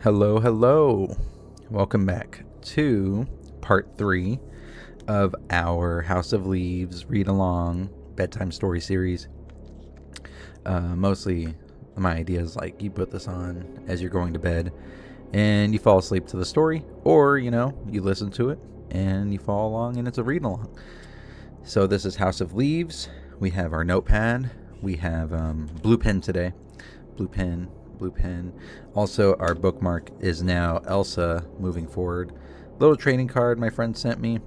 Hello, hello. Welcome back to part 3 of our House of Leaves read along bedtime story series. Mostly, my idea is like you put this on as you're going to bed and you fall asleep to the story, or you listen to it and you fall along and it's a read along. So, this is House of Leaves. We have our notepad, we have blue pen today. Blue pen. Also, our bookmark is now Elsa moving forward. Little trading card my friend sent me,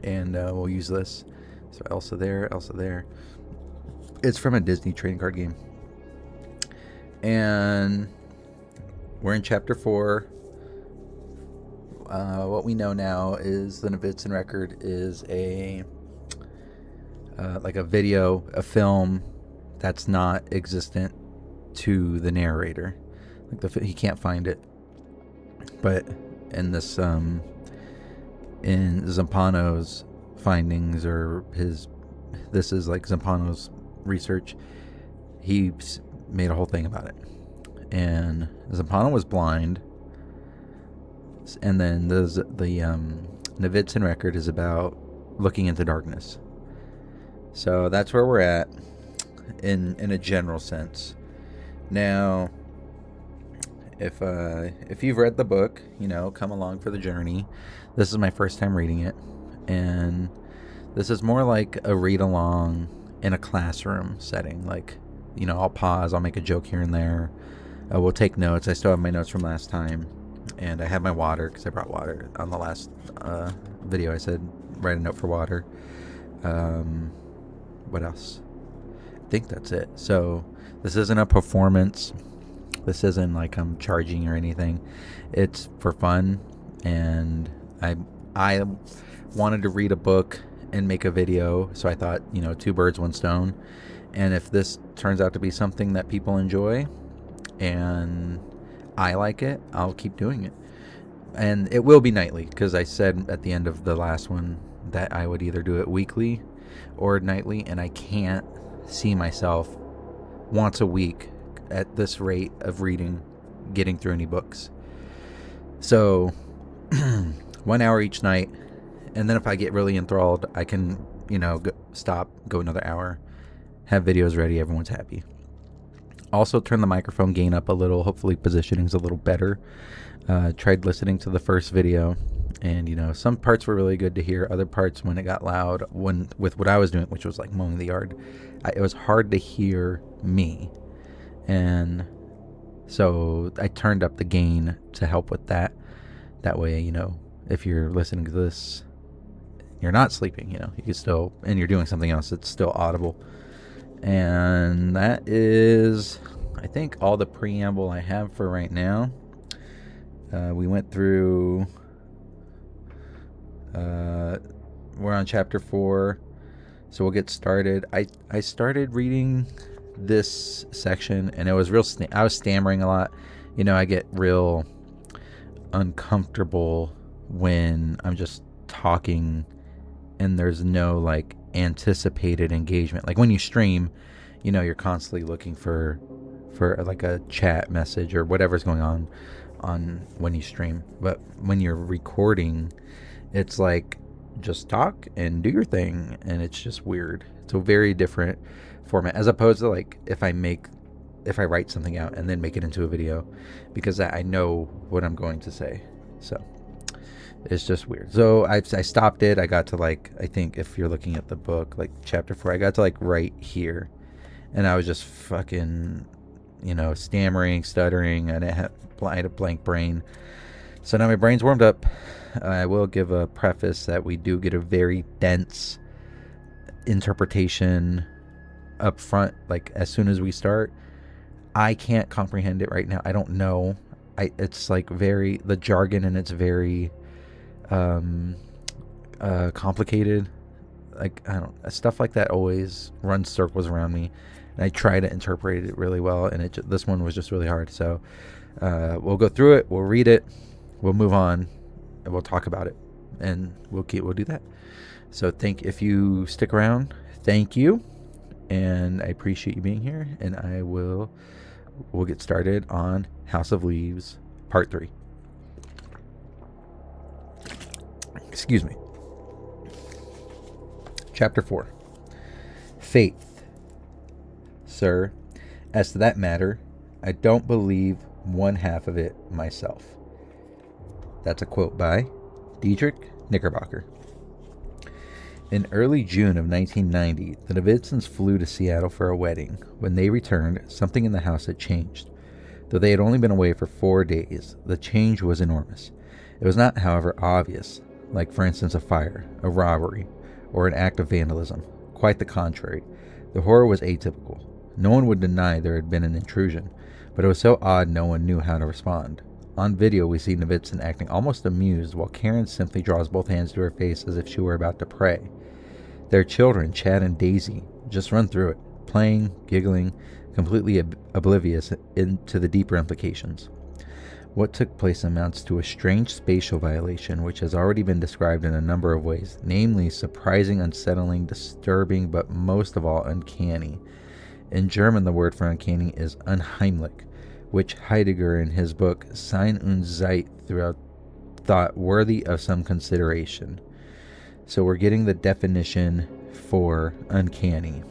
and we'll use this. So Elsa there. It's from a Disney trading card game. And we're in chapter 4. What we know now is the Novitzin record is a video, a film that's not existent to the narrator. He can't find it. But in this in Zampano's findings, or this is like Zampano's research, he made a whole thing about it. And Zampano was blind, and then the Novitzin record is about looking into darkness. So that's where we're at in a general sense. Now, if you've read the book, come along for the journey. This is my first time reading it, and this is more like a read along in a classroom setting. Like, I'll pause, I'll make a joke here and there. We'll take notes. I still have my notes from last time, and I have my water because I brought water on the last video. I said write a note for water. What else? I think that's it. So this isn't a performance. This isn't like I'm charging or anything. It's for fun, and I wanted to read a book and make a video, so I thought, two birds, one stone. And if this turns out to be something that people enjoy and I like it, I'll keep doing it. And it will be nightly, because I said at the end of the last one that I would either do it weekly or nightly, and I can't see myself once a week at this rate of reading, getting through any books. So 1 hour each night, and then if I get really enthralled, I can stop, go another hour, have videos ready, everyone's happy. Also turn the microphone gain up a little, hopefully positioning's a little better. Tried listening to the first video, and some parts were really good to hear. Other parts, when it got loud, with what I was doing, which was like mowing the yard, it was hard to hear me. And so I turned up the gain to help with that. That way, if you're listening to this, you're not sleeping, you can still, and you're doing something else, it's still audible. And that is, I think, all the preamble I have for right now. We went through, we're on chapter 4, so we'll get started. I started reading this section, and it was I was stammering a lot. I get real uncomfortable when I'm just talking and there's no like anticipated engagement. Like when you stream, you're constantly looking for like a chat message or whatever's going on when you stream. But when you're recording, it's like just talk and do your thing, and it's just weird. It's a very different format, as opposed to like if I write something out and then make it into a video, because I know what I'm going to say. So it's just weird. So I stopped it. I got to like, I think if you're looking at the book, like chapter 4, I got to like right here, and I was just fucking stammering, stuttering, and I had a blank brain. So now my brain's warmed up. I will give a preface that we do get a very dense interpretation up front, like as soon as we start. I can't comprehend it right now. I don't know. It's like the jargon, and it's very complicated. Like, I don't, stuff like that always runs circles around me, and I try to interpret it really well, and this one was just really hard. So we'll go through it, we'll read it, we'll move on, and we'll talk about it, and we'll do that. So if you stick around, thank you, and I appreciate you being here, and we'll get started on House of Leaves Part 3. Excuse me. Chapter 4. Faith. Sir, as to that matter, I don't believe one half of it myself. That's a quote by Dietrich Knickerbocker. In early June of 1990, the Davidsons flew to Seattle for a wedding. When they returned, something in the house had changed. Though they had only been away for 4 days, the change was enormous. It was not, however, obvious, like for instance a fire, a robbery, or an act of vandalism. Quite the contrary. The horror was atypical. No one would deny there had been an intrusion, but it was so odd no one knew how to respond. On video, we see Davidson acting almost amused, while Karen simply draws both hands to her face as if she were about to pray. Their children, Chad and Daisy, just run through it, playing, giggling, completely oblivious into the deeper implications. What took place amounts to a strange spatial violation which has already been described in a number of ways, namely surprising, unsettling, disturbing, but most of all uncanny. In German, the word for uncanny is unheimlich, which Heidegger in his book Sein und Zeit thought worthy of some consideration. So we're getting the definition for uncanny.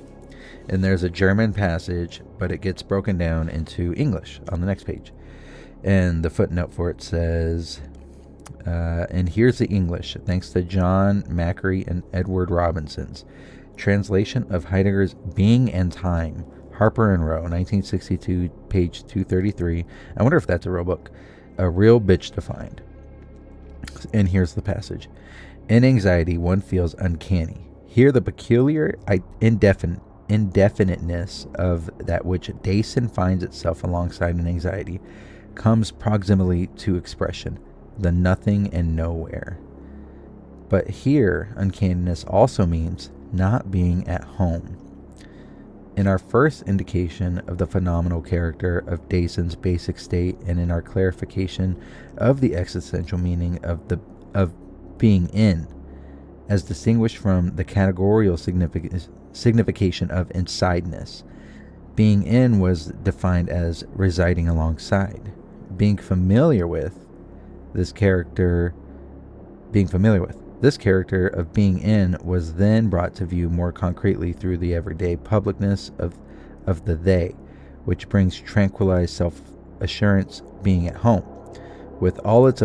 And there's a German passage, but it gets broken down into English on the next page. And the footnote for it says, and here's the English, thanks to John Macri and Edward Robinson's translation of Heidegger's Being and Time, Harper and Row, 1962, page 233. I wonder if that's a real book. A real bitch to find. And here's the passage. In anxiety, one feels uncanny. Here, the peculiar indefiniteness of that which Dasein finds itself alongside in anxiety comes proximally to expression, the nothing and nowhere. But here, uncanniness also means not being at home. In our first indication of the phenomenal character of Dasein's basic state, and in our clarification of the existential meaning of being in, as distinguished from the categorical signification of insideness, being in was defined as residing alongside. Being familiar with this character of being in was then brought to view more concretely through the everyday publicness of the they, which brings tranquilized self-assurance being at home, with all its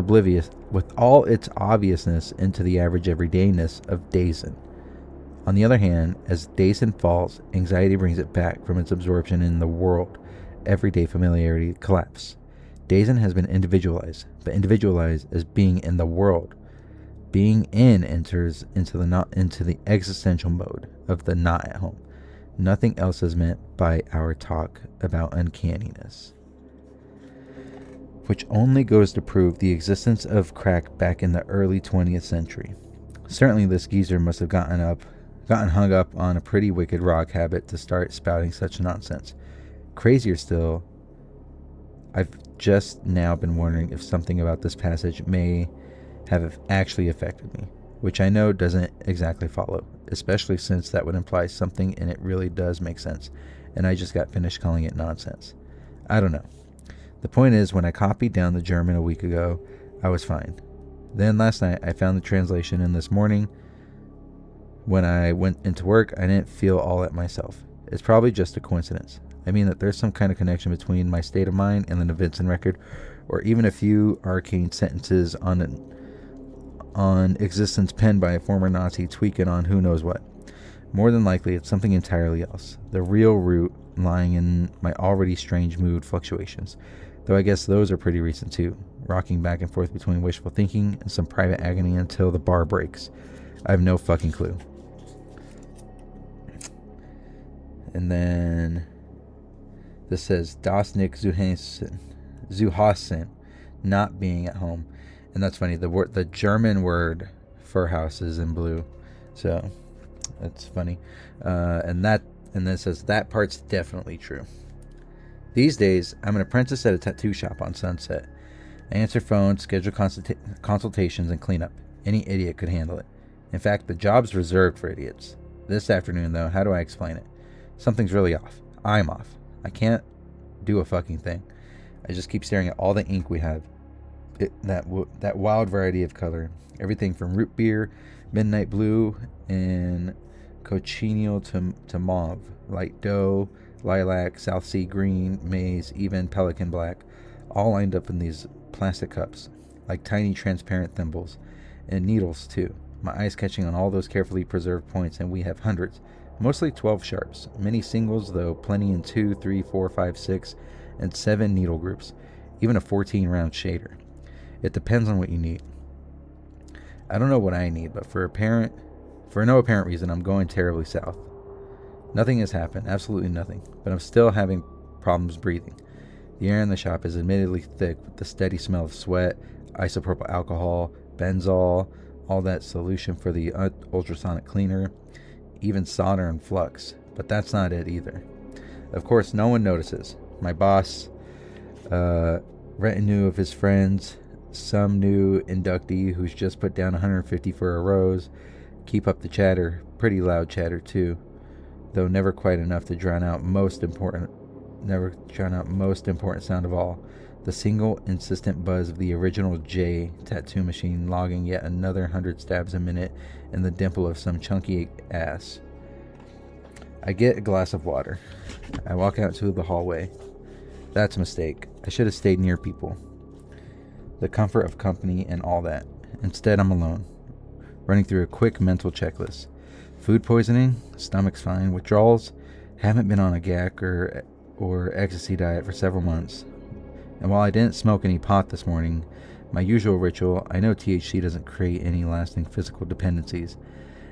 obviousness into the average everydayness of Dasein. On the other hand, as Dasein falls, anxiety brings it back from its absorption in the world, everyday familiarity collapse. Dasein has been individualized, but individualized as being in the world. Being in enters into the existential mode of the not at home. Nothing else is meant by our talk about uncanniness, which only goes to prove the existence of crack back in the early 20th century. Certainly this geezer must have gotten hung up on a pretty wicked rock habit to start spouting such nonsense. Crazier still, I've just now been wondering if something about this passage may have actually affected me, which I know doesn't exactly follow, especially since that would imply something in it really does make sense, and I just got finished calling it nonsense. I don't know. The point is, when I copied down the German a week ago, I was fine. Then last night, I found the translation, and this morning, when I went into work, I didn't feel all at myself. It's probably just a coincidence. I mean that there's some kind of connection between my state of mind and the Davidson record, or even a few arcane sentences on existence penned by a former Nazi tweaking on who knows what. More than likely, it's something entirely else. The real root lying in my already strange mood fluctuations, though I guess those are pretty recent too, rocking back and forth between wishful thinking and some private agony until the bar breaks. I have no fucking clue. And then this says Das nicht Zuhausen, not being at home. And that's funny. The German word for house is in blue, so that's funny. And then it says that part's definitely true. These days, I'm an apprentice at a tattoo shop on Sunset. I answer phones, schedule consultations, and clean up. Any idiot could handle it. In fact, the job's reserved for idiots. This afternoon, though, how do I explain it? Something's really off. I'm off. I can't do a fucking thing. I just keep staring at all the ink we have. that wild variety of color. Everything from root beer, midnight blue, and cochineal to mauve, light dough, lilac, South Sea green, maize, even pelican black, all lined up in these plastic cups, like tiny transparent thimbles, and needles too. My eyes catching on all those carefully preserved points, and we have hundreds, mostly 12 sharps, many singles though, plenty in 2, 3, 4, 5, 6, and 7 needle groups, even a 14 round shader. It depends on what you need. I don't know what I need, but for no apparent reason, I'm going terribly south. Nothing has happened, absolutely nothing, but I'm still having problems breathing. The air in the shop is admittedly thick with the steady smell of sweat, isopropyl alcohol, benzol, all that solution for the ultrasonic cleaner, even solder and flux, but that's not it either. Of course, no one notices. My boss, retinue of his friends, some new inductee who's just put down 150 for a rose, keep up the chatter, pretty loud chatter too, though never quite enough to drown out most important sound of all, the single insistent buzz of the original J tattoo machine logging yet another 100 stabs a minute in the dimple of some chunky ass. I get a glass of water. I walk out to the hallway. That's a mistake. I should have stayed near people. The comfort of company and all that. Instead, I'm alone, running through a quick mental checklist. Food poisoning, stomach's fine. Withdrawals, haven't been on a GAC or ecstasy diet for several months. And while I didn't smoke any pot this morning, my usual ritual, I know THC doesn't create any lasting physical dependencies.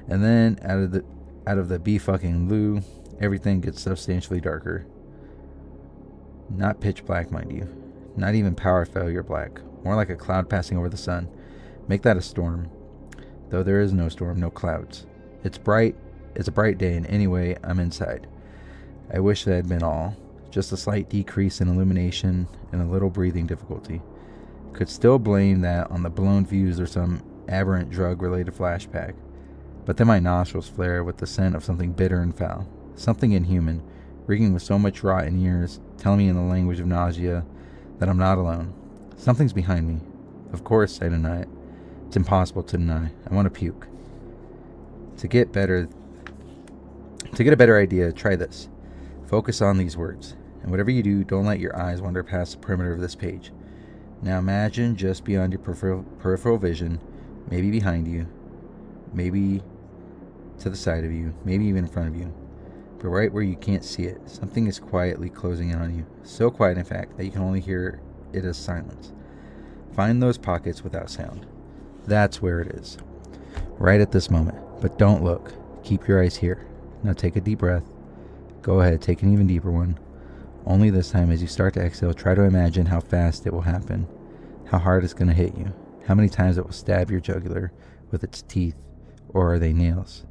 And then out of the fucking loo, everything gets substantially darker. Not pitch black, mind you. Not even power failure black. More like a cloud passing over the sun. Make that a storm. Though there is no storm, no clouds. It's a bright day, and anyway, I'm inside. I wish that had been all. Just a slight decrease in illumination and a little breathing difficulty. Could still blame that on the blown fuse or some aberrant drug-related flashback. But then my nostrils flare with the scent of something bitter and foul. Something inhuman, reeking with so much rot in years, telling me in the language of nausea that I'm not alone. Something's behind me. Of course, I deny it. It's impossible to deny. I want to puke. To get a better idea, try this. Focus on these words. And whatever you do, don't let your eyes wander past the perimeter of this page. Now imagine just beyond your peripheral vision, maybe behind you, maybe to the side of you, maybe even in front of you. But right where you can't see it, something is quietly closing in on you. So quiet, in fact, that you can only hear it as silence. Find those pockets without sound. That's where it is. Right at this moment. But don't look. Keep your eyes here. Now take a deep breath. Go ahead, take an even deeper one. Only this time, as you start to exhale, try to imagine how fast it will happen. How hard it's going to hit you. How many times it will stab your jugular with its teeth. Or are they nails?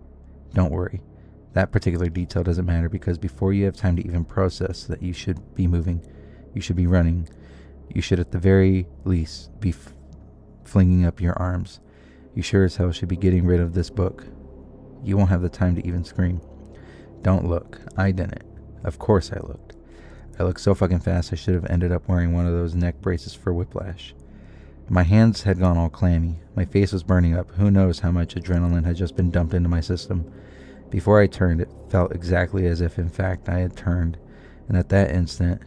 Don't worry. That particular detail doesn't matter, because before you have time to even process that you should be moving, you should be running, you should at the very least be flinging up your arms. You sure as hell should be getting rid of this book. You won't have the time to even scream. Don't look. I didn't. Of course I looked. I looked so fucking fast I should have ended up wearing one of those neck braces for whiplash. My hands had gone all clammy. My face was burning up. Who knows how much adrenaline had just been dumped into my system. Before I turned, it felt exactly as if in fact I had turned. And at that instant...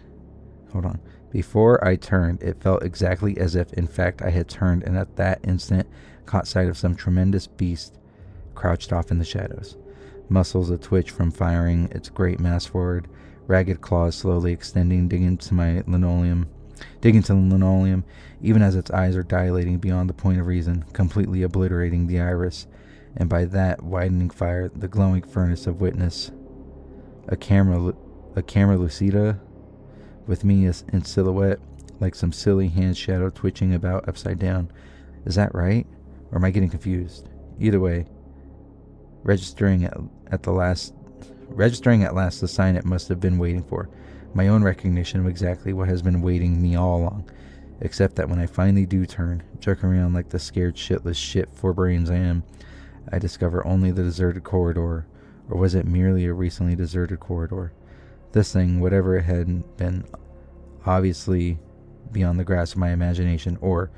Before I turned, it felt exactly as if in fact I had turned, and at that instant caught sight of some tremendous beast crouched off in the shadows. Muscles a twitch from firing its great mass forward, ragged claws slowly extending, digging to the linoleum, even as its eyes are dilating beyond the point of reason, completely obliterating the iris, and by that widening fire, the glowing furnace of witness. A camera lucida, with me in silhouette, like some silly hand shadow twitching about upside down. Is that right? Or am I getting confused? Either way, registering at last the sign it must have been waiting for. My own recognition of exactly what has been waiting me all along. Except that when I finally do turn, jerking around like the scared shitless shit for brains I am, I discover only the deserted corridor. Or was it merely a recently deserted corridor? This thing, whatever it had been, obviously beyond the grasp of my imagination, or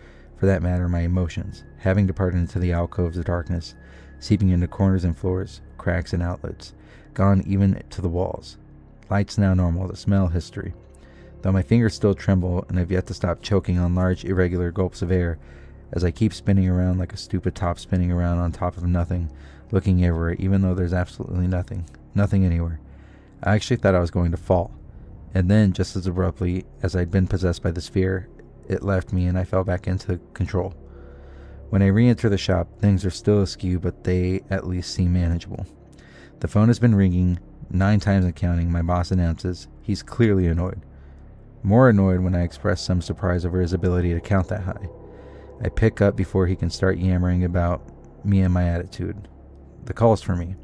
for that matter my emotions, having departed into the alcoves of darkness, seeping into corners and floors, cracks and outlets, gone even to the walls. Lights now normal, the smell history. Though my fingers still tremble and I've yet to stop choking on large irregular gulps of air, as I keep spinning around like a stupid top spinning around on top of nothing, looking everywhere, even though there's absolutely nothing anywhere. I actually thought I was going to fall. And then, just as abruptly as I'd been possessed by this fear, it left me and I fell back into control. When I re-enter the shop, things are still askew, but they at least seem manageable. The phone has been ringing 9 times and counting. My boss announces he's clearly annoyed. More annoyed when I express some surprise over his ability to count that high. I pick up before he can start yammering about me and my attitude. The call's for me.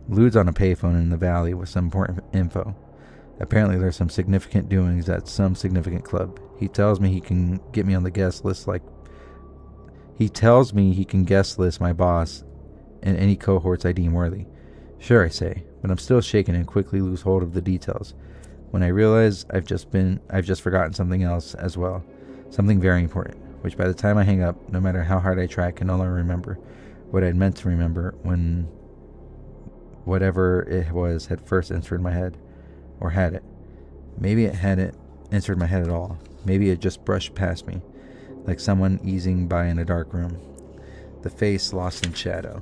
Lude's on a payphone in the valley with some important info. Apparently there's some significant doings at some significant club. He tells me he can get me on the guest list guest list my boss and any cohorts I deem worthy. Sure, I say, but I'm still shaken and quickly lose hold of the details. When I realize I've just forgotten something else as well. Something very important, which by the time I hang up, no matter how hard I try, I can no longer remember what I'd meant to remember when whatever it was had first entered my head. Or had it. Maybe it hadn't entered my head at all. Maybe it just brushed past me, like someone easing by in a dark room. The face lost in shadow.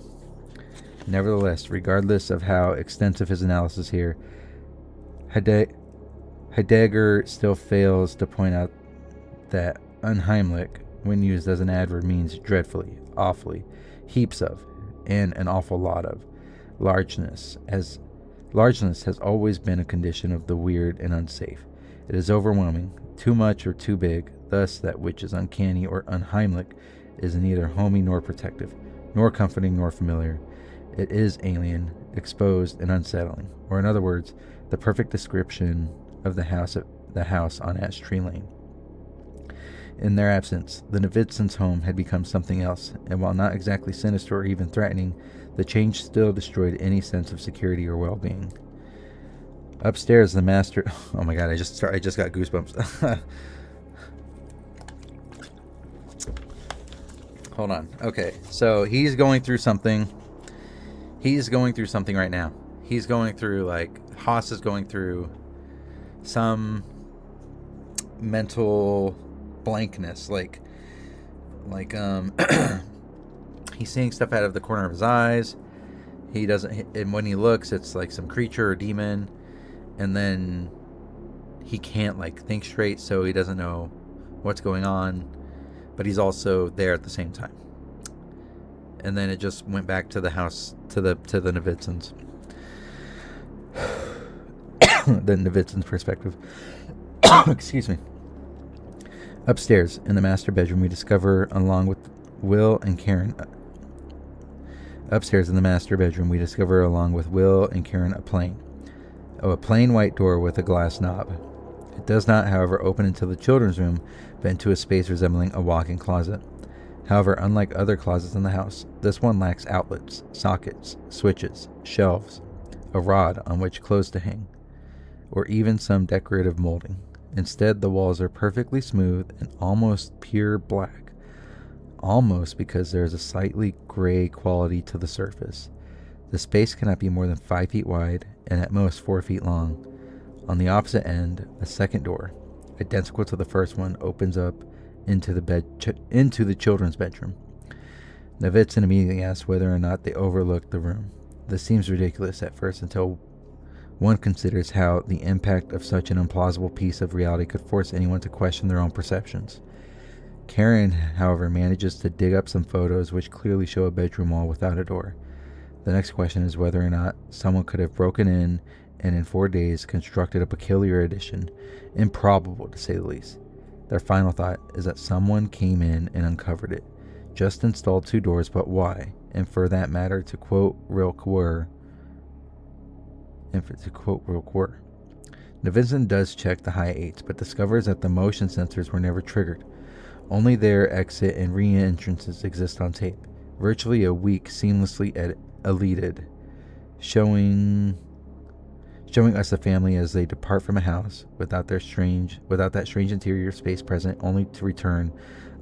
Nevertheless, regardless of how extensive his analysis here, Heidegger still fails to point out that unheimlich, when used as an adverb, means dreadfully, awfully, heaps of, and an awful lot of. Largeness has always been a condition of the weird and unsafe. It is overwhelming, too much or too big, thus that which is uncanny or unheimlich is neither homey nor protective, nor comforting nor familiar. It is alien, exposed, and unsettling, or in other words, the perfect description of the house on Ash Tree Lane. In their absence, the Novitzins' home had become something else, and while not exactly sinister or even threatening, the change still destroyed any sense of security or well-being. Upstairs, the master... Oh my god, I just got goosebumps. Hold on. Okay, so he's going through something. He's going through something right now. He's going through, Haas is going through some mental blankness. He's seeing stuff out of the corner of his eyes. And when he looks, it's like some creature or demon, and then he can't think straight, so he doesn't know what's going on, but he's also there at the same time. And then it just went back to the house, to the Novitzins. The Novitzins' perspective. Excuse me. Upstairs in the master bedroom, we discover, along with Will and Karen, a plane. A plain white door with a glass knob. It does not, however, open into the children's room, but into a space resembling a walk-in closet. However, unlike other closets in the house, this one lacks outlets, sockets, switches, shelves, a rod on which clothes to hang, or even some decorative molding. Instead, the walls are perfectly smooth and almost pure black. Almost, because there is a slightly gray quality to the surface. The space cannot be more than 5 feet wide and at most 4 feet long. On the opposite end, a second door, identical to the first one, opens up into the children's bedroom. Novitzin immediately asks whether or not they overlooked the room. This seems ridiculous at first until one considers how the impact of such an implausible piece of reality could force anyone to question their own perceptions. Karen, however, manages to dig up some photos which clearly show a bedroom wall without a door. The next question is whether or not someone could have broken in and in 4 days constructed a peculiar addition, improbable to say the least. Their final thought is that someone came in and uncovered it, just installed 2 doors, but why? And for that matter, to quote Rilke, Novitzin does check the high 8s, but discovers that the motion sensors were never triggered. Only their exit and re-entrances exist on tape, virtually a week seamlessly deleted, showing showing us the family as they depart from a house without that strange interior space present, only to return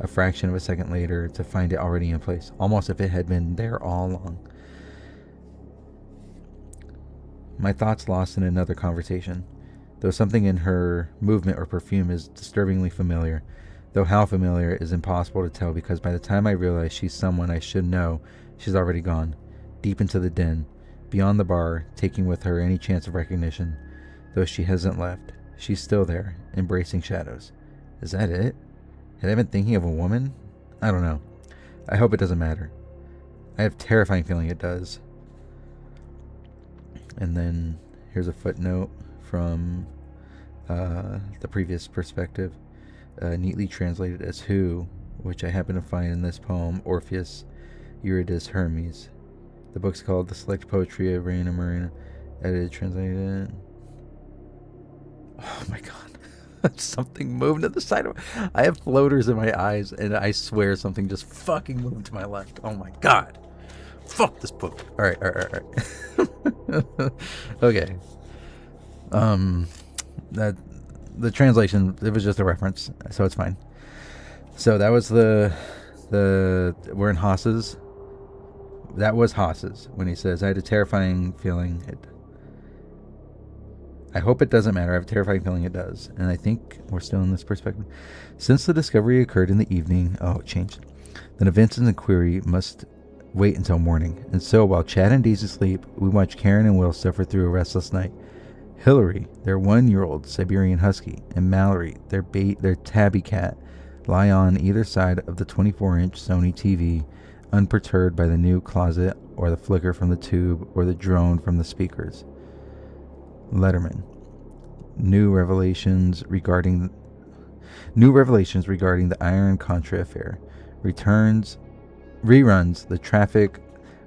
a fraction of a second later to find it already in place, almost if it had been there all along. My thoughts lost in another conversation, though something in her movement or perfume is disturbingly familiar, though how familiar is impossible to tell, because by the time I realize she's someone I should know, she's already gone, deep into the den, beyond the bar, taking with her any chance of recognition. Though she hasn't left, she's still there, embracing shadows. Is that it? Had I been thinking of a woman? I don't know. I hope it doesn't matter. I have a terrifying feeling it does. And then here's a footnote from the previous perspective, neatly translated as who, which I happen to find in this poem, Orpheus, Eurydice, Hermes. The book's called The Select Poetry of Raina Marina, edited, translated. Oh my god. Something moved to the side of I have floaters in my eyes, and I swear something just fucking moved to my left. Oh my god. Fuck this book. Alright. Okay. That the translation, it was just a reference, so it's fine. So that was the we're in Haas's. That was Haas's when he says, I had a terrifying feeling I hope it doesn't matter. I have a terrifying feeling it does. And I think we're still in this perspective. Since the discovery occurred in the evening, it changed. Then events and the query must wait until morning. And so while Chad and Daisy sleep, we watch Karen and Will suffer through a restless night. Hillary, their 1-year-old Siberian Husky, and Mallory, their tabby cat, lie on either side of the 24-inch Sony TV, unperturbed by the new closet or the flicker from the tube or the drone from the speakers. Letterman. New revelations regarding the Iron Contra affair. Reruns the traffic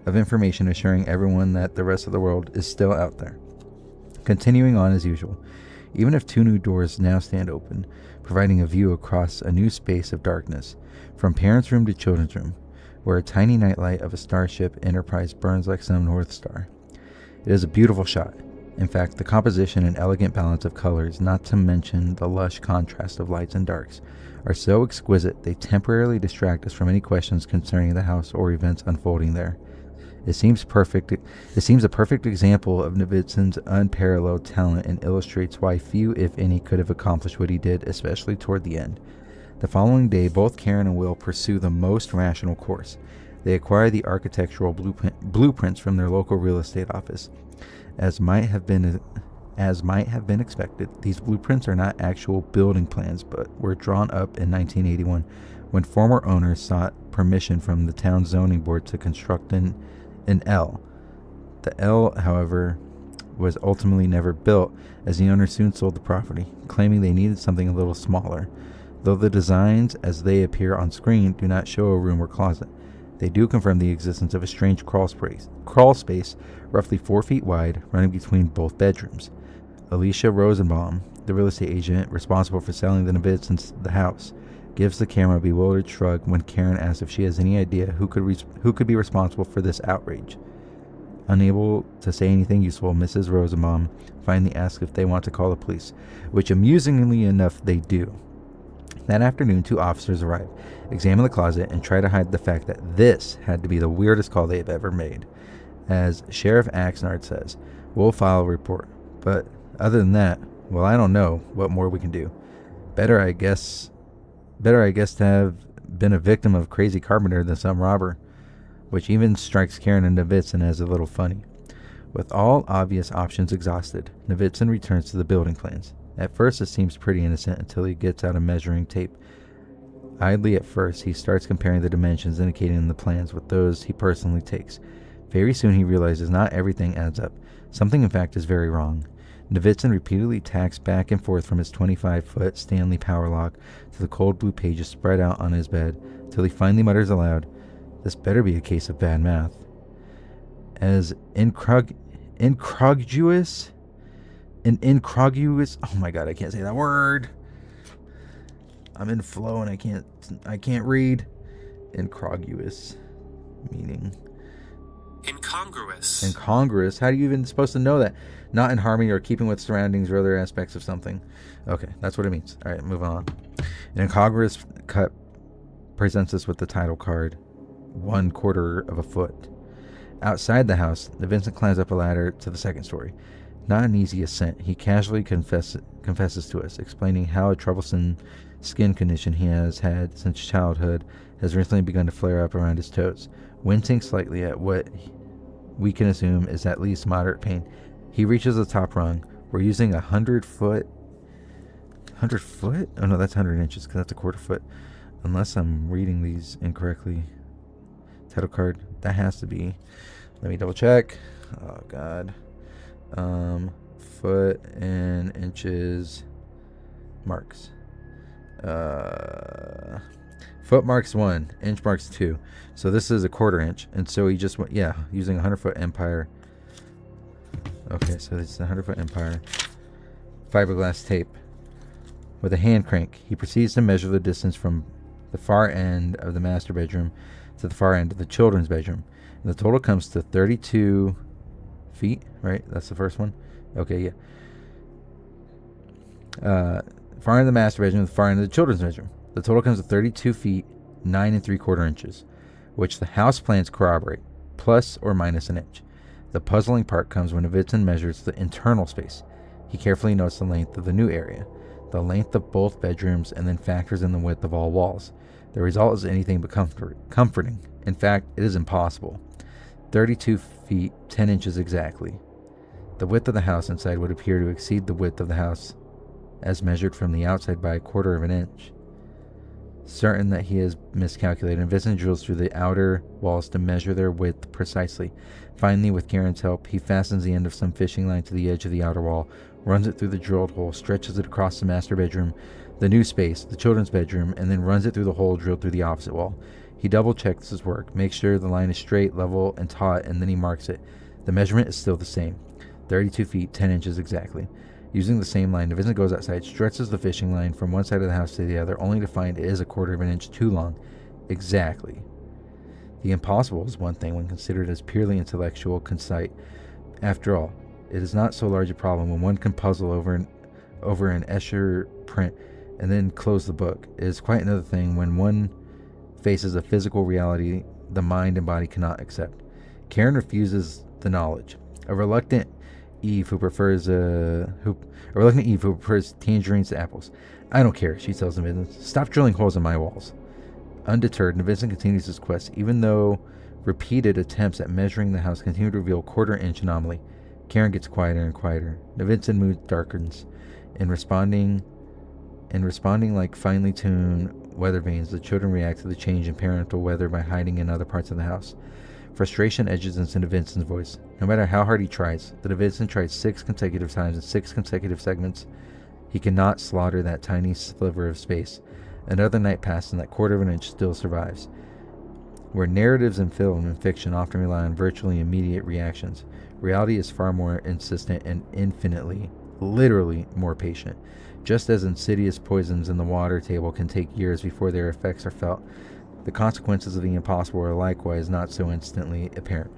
of information, assuring everyone that the rest of the world is still out there. Continuing on as usual, even if 2 new doors now stand open, providing a view across a new space of darkness, from parents' room to children's room, where a tiny nightlight of a Starship Enterprise burns like some North Star. It is a beautiful shot. In fact, the composition and elegant balance of colors, not to mention the lush contrast of lights and darks, are so exquisite they temporarily distract us from any questions concerning the house or events unfolding there. It seems a perfect example of Novitzon's unparalleled talent, and illustrates why few, if any, could have accomplished what he did, especially toward the end. The following day, both Karen and Will pursue the most rational course. They acquire the architectural blueprints from their local real estate office. As might have been expected, these blueprints are not actual building plans, but were drawn up in 1981 when former owners sought permission from the town zoning board to construct an L. The L, however, was ultimately never built, as the owner soon sold the property, claiming they needed something a little smaller. Though the designs, as they appear on screen, do not show a room or closet, they do confirm the existence of a strange crawl space roughly 4 feet wide, running between both bedrooms. Alicia Rosenbaum, the real estate agent responsible for selling the Novitzons the house, gives the camera a bewildered shrug when Karen asks if she has any idea who could be responsible for this outrage. Unable to say anything useful, Mrs. Rosenbaum finally asks if they want to call the police, which amusingly enough they do. That afternoon, 2 officers arrive, examine the closet, and try to hide the fact that this had to be the weirdest call they have ever made. As Sheriff Axnard says, we'll file a report, but other than that, well, I don't know what more we can do. Better, I guess, to have been a victim of a crazy carpenter than some robber, which even strikes Karen and Novitzon as a little funny. With all obvious options exhausted, Novitzon returns to the building plans. At first, it seems pretty innocent until he gets out a measuring tape. Idly at first, he starts comparing the dimensions indicated in the plans with those he personally takes. Very soon, he realizes not everything adds up. Something, in fact, is very wrong. Novitzon repeatedly tacks back and forth from his 25-foot Stanley power lock to the cold blue pages spread out on his bed, till he finally mutters aloud, "This better be a case of bad math." As incongruous, oh my god, I can't say that word. I'm in flow and I can't read. Incongruous, meaning Incongruous. Incongruous? How are you even supposed to know that? Not in harmony or keeping with surroundings or other aspects of something. Okay, that's what it means. All right, move on. An incongruous cut presents us with the title card, 1/4 of a foot. Outside the house, Vincent climbs up a ladder to the second story. Not an easy ascent. He casually confesses to us, explaining how a troublesome skin condition he has had since childhood has recently begun to flare up around his toes, wincing slightly at what we can assume is at least moderate pain. He reaches the top rung. We're using 100 foot. 100 foot? Oh no, that's 100 inches because that's a 1/4 foot. Unless I'm reading these incorrectly. Title card. That has to be. Let me double check. Oh god. Foot and inches marks. Foot marks 1, inch marks 2. So this is a 1/4 inch, and so he just went, using a 100-foot empire. Okay, so this is a 100-foot empire. Fiberglass tape. With a hand crank, he proceeds to measure the distance from the far end of the master bedroom to the far end of the children's bedroom. And the total comes to 32 feet, right? That's the first one. Okay, yeah. Far end of the master bedroom to the far end of the children's bedroom. The total comes to 32 feet, 9 3/4 inches, which the house plans corroborate, plus or minus an inch. The puzzling part comes when Vincent measures the internal space. He carefully notes the length of the new area, the length of both bedrooms, and then factors in the width of all walls. The result is anything but comforting. In fact, it is impossible. 32 feet, 10 inches exactly. The width of the house inside would appear to exceed the width of the house as measured from the outside by 1/4 of an inch. Certain that he has miscalculated, Vincent drills through the outer walls to measure their width precisely. Finally, with Karen's help, he fastens the end of some fishing line to the edge of the outer wall, runs it through the drilled hole, stretches it across the master bedroom, the new space, the children's bedroom, and then runs it through the hole drilled through the opposite wall. He double-checks his work, makes sure the line is straight, level, and taut, and then he marks it. The measurement is still the same, 32 feet, 10 inches exactly. Using the same line, Vincent goes outside, stretches the fishing line from one side of the house to the other, only to find it is 1/4 of an inch too long. Exactly. The impossible is one thing when considered as purely intellectual conceit. After all, it is not so large a problem when one can puzzle over an Escher print and then close the book. It is quite another thing when one faces a physical reality the mind and body cannot accept. Karen refuses the knowledge. A reluctant Eve who prefers tangerines to apples. I don't care, she tells Vincent. Stop drilling holes in my walls. Undeterred, Vincent continues his quest, even though repeated attempts at measuring the house continue to reveal 1/4 inch anomaly. Karen gets quieter and quieter. Vincent's mood darkens. In responding like finely tuned weather vanes, the children react to the change in parental weather by hiding in other parts of the house. Frustration edges into Vincent's voice. No matter how hard he tries, that Vincent tries 6 consecutive times in 6 consecutive segments, he cannot slaughter that tiny sliver of space. Another night passes and that 1/4 of an inch still survives. Where narratives in film and fiction often rely on virtually immediate reactions, reality is far more insistent and infinitely, literally, more patient. Just as insidious poisons in the water table can take years before their effects are felt, the consequences of the impossible are likewise not so instantly apparent.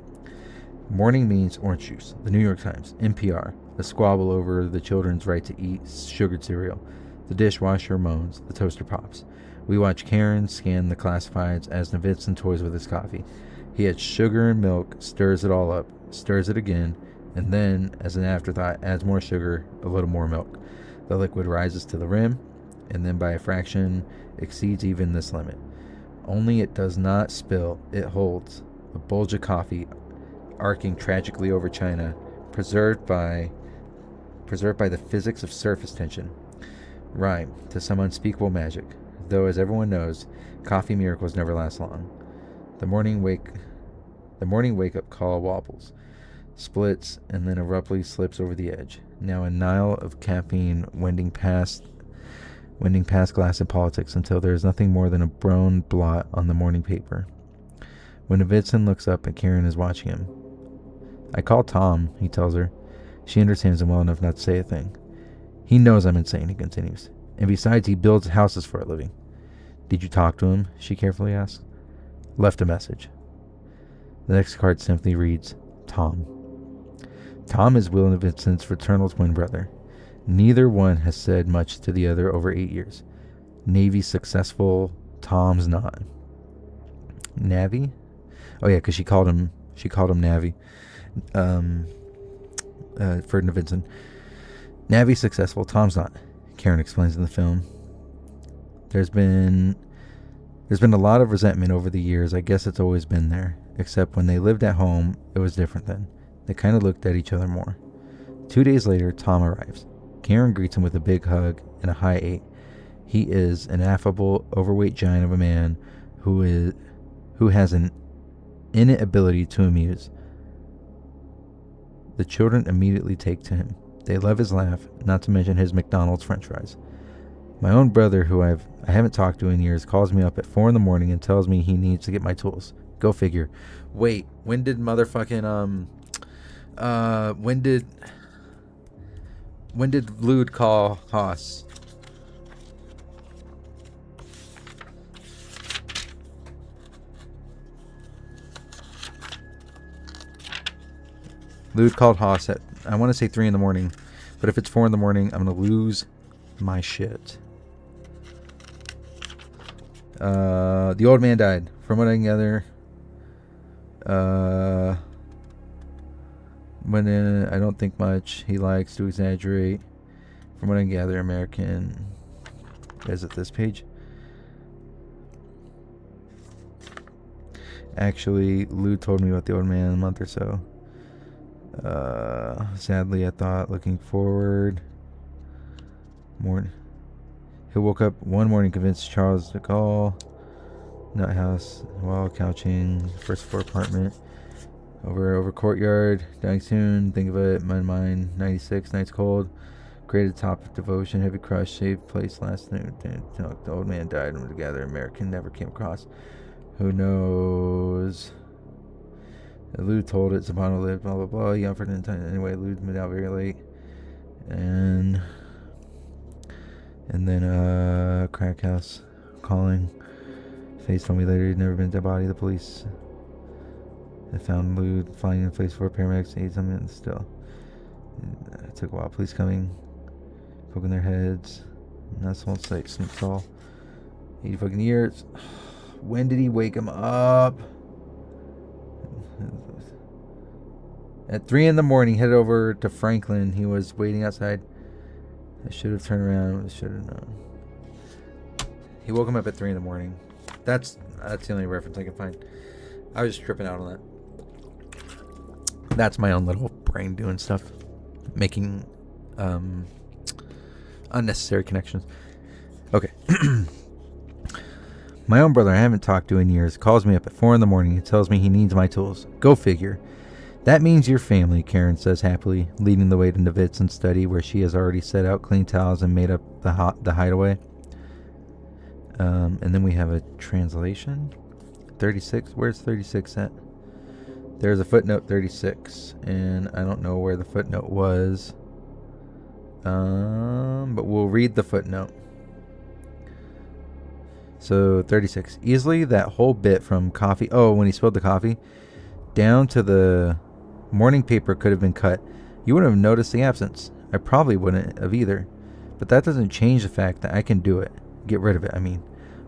Morning means orange juice, the New York Times, NPR, a squabble over the children's right to eat sugared cereal. The dishwasher moans, the toaster pops. We watch Karen scan the classifieds as Vincent toys with his coffee. He adds sugar and milk, stirs it all up, stirs it again, and then, as an afterthought, adds more sugar, a little more milk. The liquid rises to the rim, and then by a fraction exceeds even this limit. Only it does not spill, it holds. A bulge of coffee, arcing tragically over China, preserved by the physics of surface tension. Rhyme to some unspeakable magic, though as everyone knows, coffee miracles never last long. The morning wake-up call wobbles, splits, and then abruptly slips over the edge. Now a Nile of caffeine wending past glass and politics until there is nothing more than a brown blot on the morning paper. When Vincent looks up, Karen is watching him. I called Tom, he tells her. She understands him well enough not to say a thing. He knows I'm insane, he continues. And besides, he builds houses for a living. Did you talk to him? She carefully asks. Left a message. The next card simply reads, Tom. Tom is Will and Vincent's fraternal twin brother. Neither one has said much to the other over 8 years. Navy's successful, Tom's not. Navy? Oh yeah, because she called him Navy. Ferdinand Vincent. Navy's successful, Tom's not. Karen explains in the film. There's been a lot of resentment over the years. I guess it's always been there. Except when they lived at home, it was different then. They kind of looked at each other more. 2 days later, Tom arrives. Karen greets him with a big hug and a high 8. He is an affable, overweight giant of a man who has an innate ability to amuse. The children immediately take to him. They love his laugh, not to mention his McDonald's french fries. My own brother, who I haven't talked to in years, calls me up at 4 in the morning and tells me he needs to get my tools. Go figure. Wait, when did motherfucking when did Lude call Haas? Lude called Haas at, I want to say 3 in the morning, but if it's 4 in the morning, I'm going to lose my shit. The old man died. From what I can gather, I don't think much. He likes to exaggerate. From what I can gather, American. Is it this page? Actually, Lou told me about the old man in a month or so. Sadly, I thought, looking forward. He woke up one morning convinced Charles to call. Nut house while couching. First floor apartment. Over courtyard. Dying soon. Think of it. Mine. 96. Nights cold. Graded top of devotion. Heavy crush. Saved place last night. The old man died and together. American never came across. Who knows? Lou told it. Zabano lived. Blah blah blah. He offered in time. Anyway, Lou moved out very late. And then crack house calling. Face told me later he'd never been to the body. The police they found Lou flying in place for paramedics to aid something. Still, it took a while. Police coming, poking their heads. That's whole site. Snoop's all 80 fucking years. When did he wake him up? At 3 in the morning, headed over to Franklin. He was waiting outside. I should have turned around. I should have known. He woke him up at 3 in the morning. That's the only reference I can find. I was just tripping out on that. That's my own little brain doing stuff. Making unnecessary connections. Okay. My own brother I haven't talked to in years calls me up at 4 in the morning and tells me he needs my tools. Go figure. That means your family, Karen says happily, leading the way to Navitsin's study where she has already set out clean towels and made up the hideaway. And then we have a translation. 36. Where's 36 at? There's a footnote 36. And I don't know where the footnote was. But we'll read the footnote. So 36. Easily that whole bit from coffee. Oh, when he spilled the coffee. Down to the morning paper could have been cut. You wouldn't have noticed the absence. I probably wouldn't have either. But that doesn't change the fact that I can do it. Get rid of it, I mean.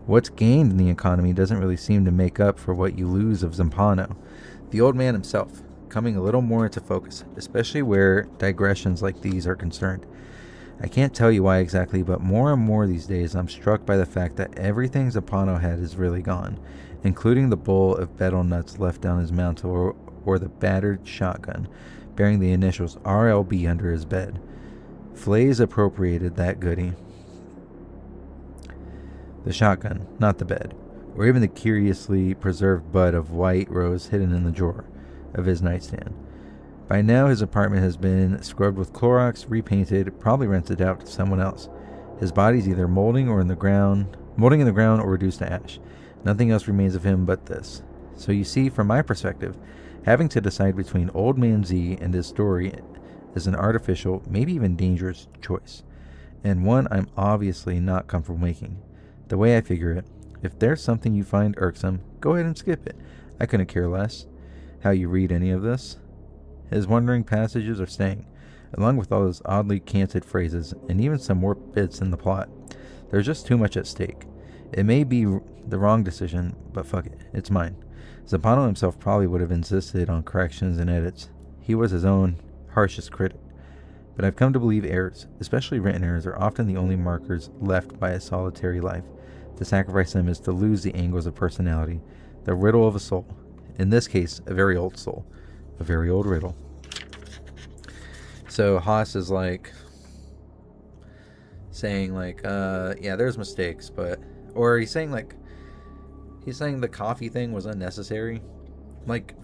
What's gained in the economy doesn't really seem to make up for what you lose of Zampano. The old man himself, coming a little more into focus, especially where digressions like these are concerned. I can't tell you why exactly, but more and more these days I'm struck by the fact that everything Zampano had is really gone, including the bowl of betel nuts left down his mantle or the battered shotgun bearing the initials RLB under his bed. Flays appropriated that goodie. The shotgun, not the bed, or even the curiously preserved bud of white rose hidden in the drawer of his nightstand. By now his apartment has been scrubbed with Clorox, repainted, probably rented out to someone else. His body's either molding in the ground or reduced to ash. Nothing else remains of him but this. So you see, from my perspective, having to decide between Old Man Z and his story is an artificial, maybe even dangerous choice, and one I'm obviously not comfortable making. The way I figure it, if there's something you find irksome, go ahead and skip it. I couldn't care less. how you read any of this. His wandering passages are staying, along with all those oddly canted phrases and even some warped bits in the plot. There's just too much at stake. It may be the wrong decision, but fuck it, it's mine. Zampano himself probably would have insisted on corrections and edits. He was his own harshest critic. But I've come to believe errors, especially written errors, are often the only markers left by a solitary life. To sacrifice them is to lose the angles of personality, the riddle of a soul. In this case, a very old soul. A very old riddle. So Haas is like saying like, yeah, there's mistakes, but, or he's saying the coffee thing was unnecessary. Like,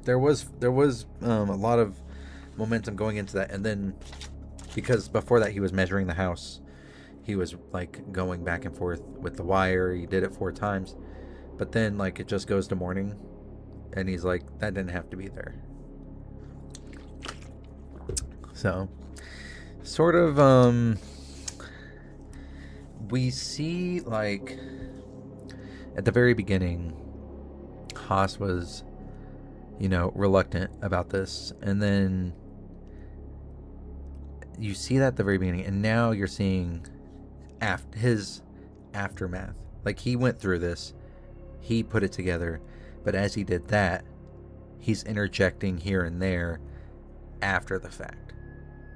there was a lot of momentum going into that, and then because before that he was measuring the house, he was like going back and forth with the wire. He did it 4 times, but then like it just goes to morning, and he's like, that didn't have to be there. So sort of we see like at the very beginning Haas was, you know, reluctant about this, and then you see that at the very beginning, and now you're seeing his aftermath. Like, he went through this, he put it together, but as he did that, he's interjecting here and there after the fact.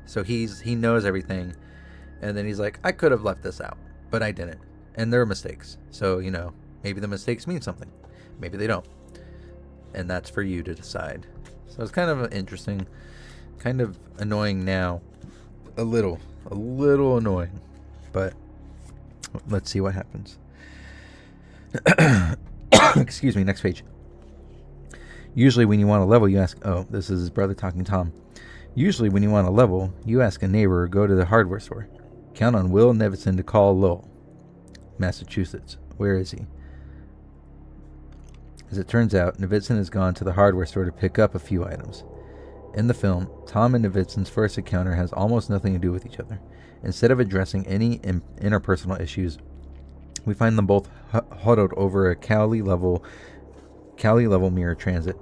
So he knows everything, and then he's like, I could have left this out, but I didn't, and there are mistakes. So, you know, maybe the mistakes mean something, maybe they don't, and that's for you to decide. So it's kind of interesting, kind of annoying now, a little annoying, but let's see what happens. Excuse me, next page. Usually when you want a level, you ask, oh, this is his brother talking, Tom. Usually when you want a level, you ask a neighbor or go to the hardware store. Count on Will Nevinson to call Lowell, Massachusetts. Where is he? As it turns out, Nevinson has gone to the hardware store to pick up a few items. In the film, Tom and Nevinson's first encounter has almost nothing to do with each other. Instead of addressing any interpersonal issues, we find them both huddled over a Cali level mirror transit,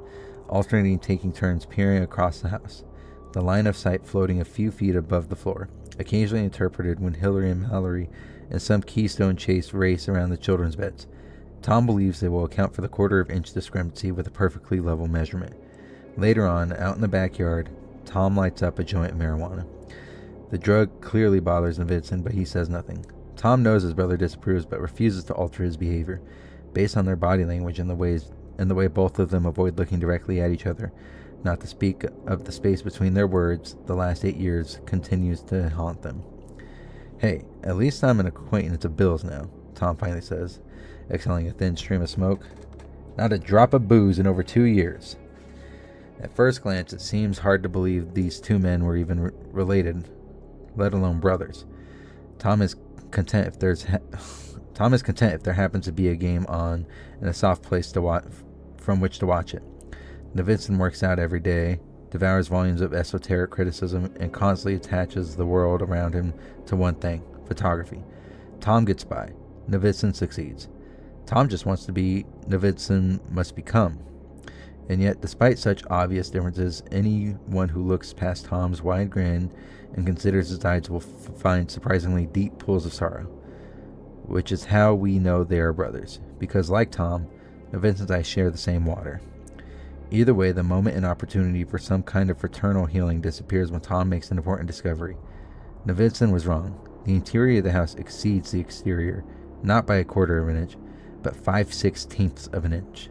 alternating taking turns peering across the house, the line of sight floating a few feet above the floor, occasionally interpreted when Hillary and Mallory in some Keystone chase race around the children's beds. Tom believes they will account for the quarter-inch discrepancy with a perfectly level measurement. Later on, out in the backyard, Tom lights up a joint of marijuana. The drug clearly bothers Nevinson, but he says nothing. Tom knows his brother disapproves, but refuses to alter his behavior. Based on their body language and the way both of them avoid looking directly at each other, not to speak of the space between their words, the last 8 years continues to haunt them. Hey, at least I'm an acquaintance of Bill's now, Tom finally says, exhaling a thin stream of smoke. Not a drop of booze in over 2 years. At first glance, it seems hard to believe these two men were even related, let alone brothers. Tom is content if there happens to be a game on and a soft place to watch, from which to watch it. Nevinson works out every day, devours volumes of esoteric criticism, and constantly attaches the world around him to one thing: photography. Tom gets by. Nevinson succeeds. Tom just wants to be Nevinson must become. And yet, despite such obvious differences, anyone who looks past Tom's wide grin and considers his eyes will find surprisingly deep pools of sorrow. Which is how we know they are brothers, because like Tom, Nevinson's eyes share the same water. Either way, the moment and opportunity for some kind of fraternal healing disappears when Tom makes an important discovery. Nevinson was wrong. The interior of the house exceeds the exterior, not by a quarter of an inch, but 5/16 of an inch.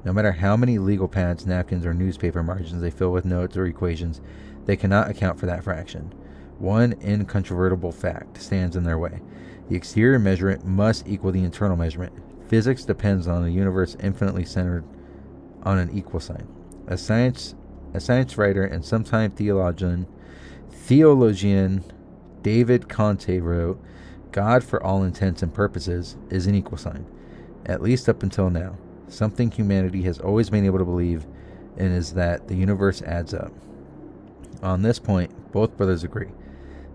No matter how many legal pads, napkins, or newspaper margins they fill with notes or equations, they cannot account for that fraction. One incontrovertible fact stands in their way. The exterior measurement must equal the internal measurement. Physics depends on a universe infinitely centered on an equal sign. A science writer and sometime theologian David Conte wrote, God, for all intents and purposes, is an equal sign, at least up until now. Something humanity has always been able to believe in is that the universe adds up. On this point, both brothers agree.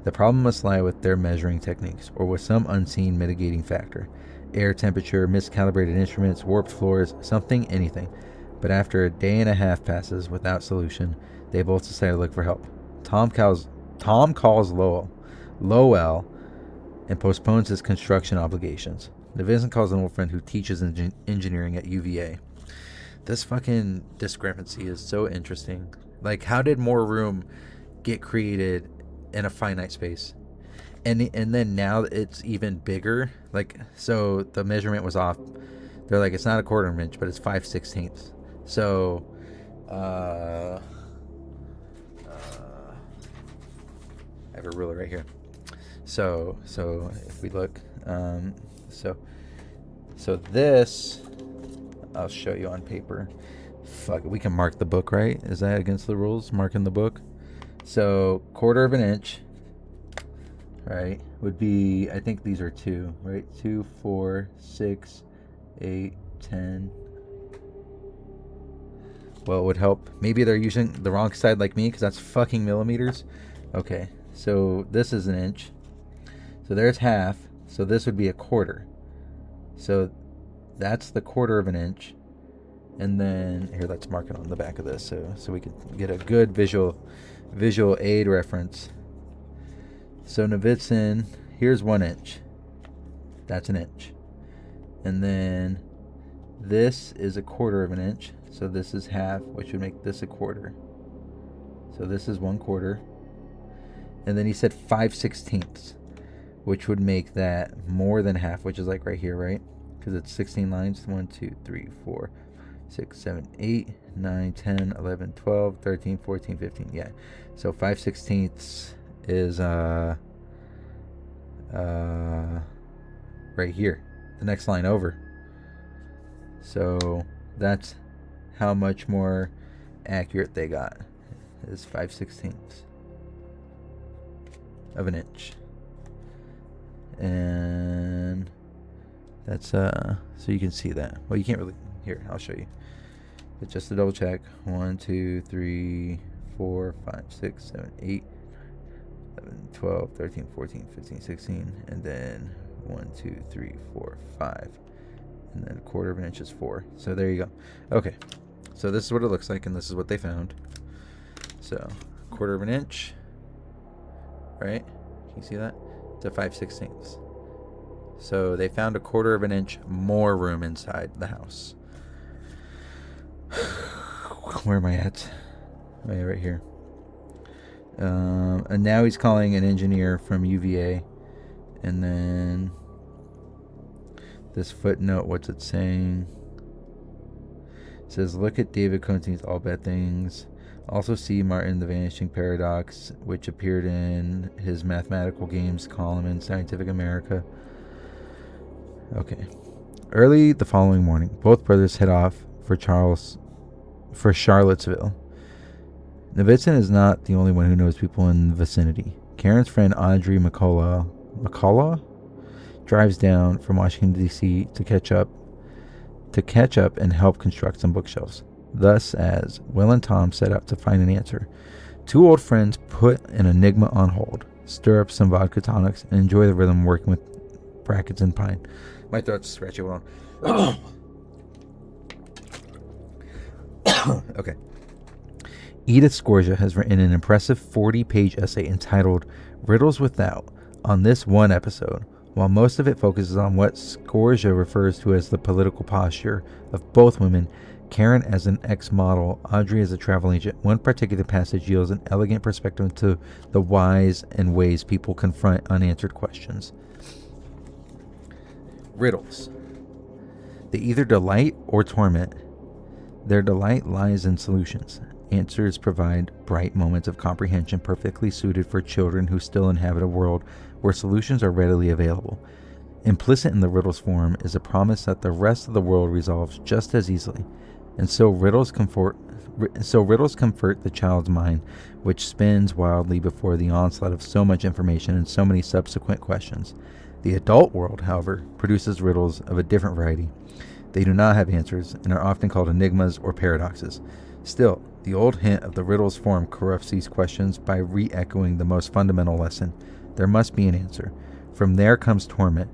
The problem must lie with their measuring techniques, or with some unseen mitigating factor. Air temperature, miscalibrated instruments, warped floors, something, anything. But after a day and a half passes without solution, they both decide to look for help. Tom calls Lowell and postpones his construction obligations. Vincent calls an old friend who teaches engineering at UVA. This fucking discrepancy is so interesting. Like, how did more room get created in a finite space? And then now it's even bigger. Like, so the measurement was off. They're like, it's not a quarter of an inch, but it's 5/16. So, I have a ruler right here. So if we look, so this, I'll show you on paper. Fuck, we can mark the book, right? Is that against the rules, marking the book? So, quarter of an inch, right, would be, I think these are 2, right? 2, 4, 6, 8, 10. Well, it would help. Maybe they're using the wrong side like me, because that's fucking millimeters. Okay, so this is an inch. So there's half. So this would be a quarter. So that's the quarter of an inch. And then, here, let's mark it on the back of this so we can get a good visual aid reference. So Novitzin, here's 1 inch. That's an inch. And then this is a quarter of an inch. So this is half, which would make this a quarter. So this is 1/4. And then he said 5/16, which would make that more than half, which is like right here, right? Because it's 16 lines. 1, 2, 3, 4, 6, 7, 8, 9, 10, 11, 12, 13, 14, 15. Yeah. So 5/16 is right here, the next line over. So that's how much more accurate they got, is 5/16 of an inch. And that's so you can see that. Well, you can't really. Here, I'll show you. But just to double check, 1, 2, 3, 4, 5, 6, 7, 8, 11, 12, 13, 14, 15, 16, and then 1, 2, 3, 4, 5, and then a quarter of an inch is 4. So there you go. Okay, so this is what it looks like, and this is what they found. So quarter of an inch, right? Can you see that? To 5/16. So they found a quarter of an inch more room inside the house. Where am I at? Oh, yeah, right here. And now he's calling an engineer from UVA. And then this footnote, what's it saying? It says, look at David Conti's All Bad Things. Also see Martin the Vanishing Paradox, which appeared in his Mathematical Games column in Scientific America. Okay. Early the following morning, both brothers head off for Charlottesville. Novitzin is not the only one who knows people in the vicinity. Karen's friend Audrey McCullough drives down from Washington, D.C. to catch up and help construct some bookshelves. Thus, as Will and Tom set out to find an answer, two old friends put an enigma on hold, stir up some vodka tonics, and enjoy the rhythm working with brackets and pine. My throat's scratchy. Hold on. Okay. Edith Scorsia has written an impressive 40-page essay entitled Riddles Without on this one episode. While most of it focuses on what Scorsia refers to as the political posture of both women, Karen as an ex-model, Audrey as a travel agent, one particular passage yields an elegant perspective into the whys and ways people confront unanswered questions. Riddles. They either delight or torment. Their delight lies in solutions. Answers provide bright moments of comprehension perfectly suited for children who still inhabit a world where solutions are readily available. Implicit in the riddles form is a promise that the rest of the world resolves just as easily. And so riddles comfort the child's mind, which spins wildly before the onslaught of so much information and so many subsequent questions. The adult world, however, produces riddles of a different variety. They do not have answers and are often called enigmas or paradoxes. Still, the old hint of the riddles form corrupts these questions by re-echoing the most fundamental lesson. There must be an answer. From there comes torment.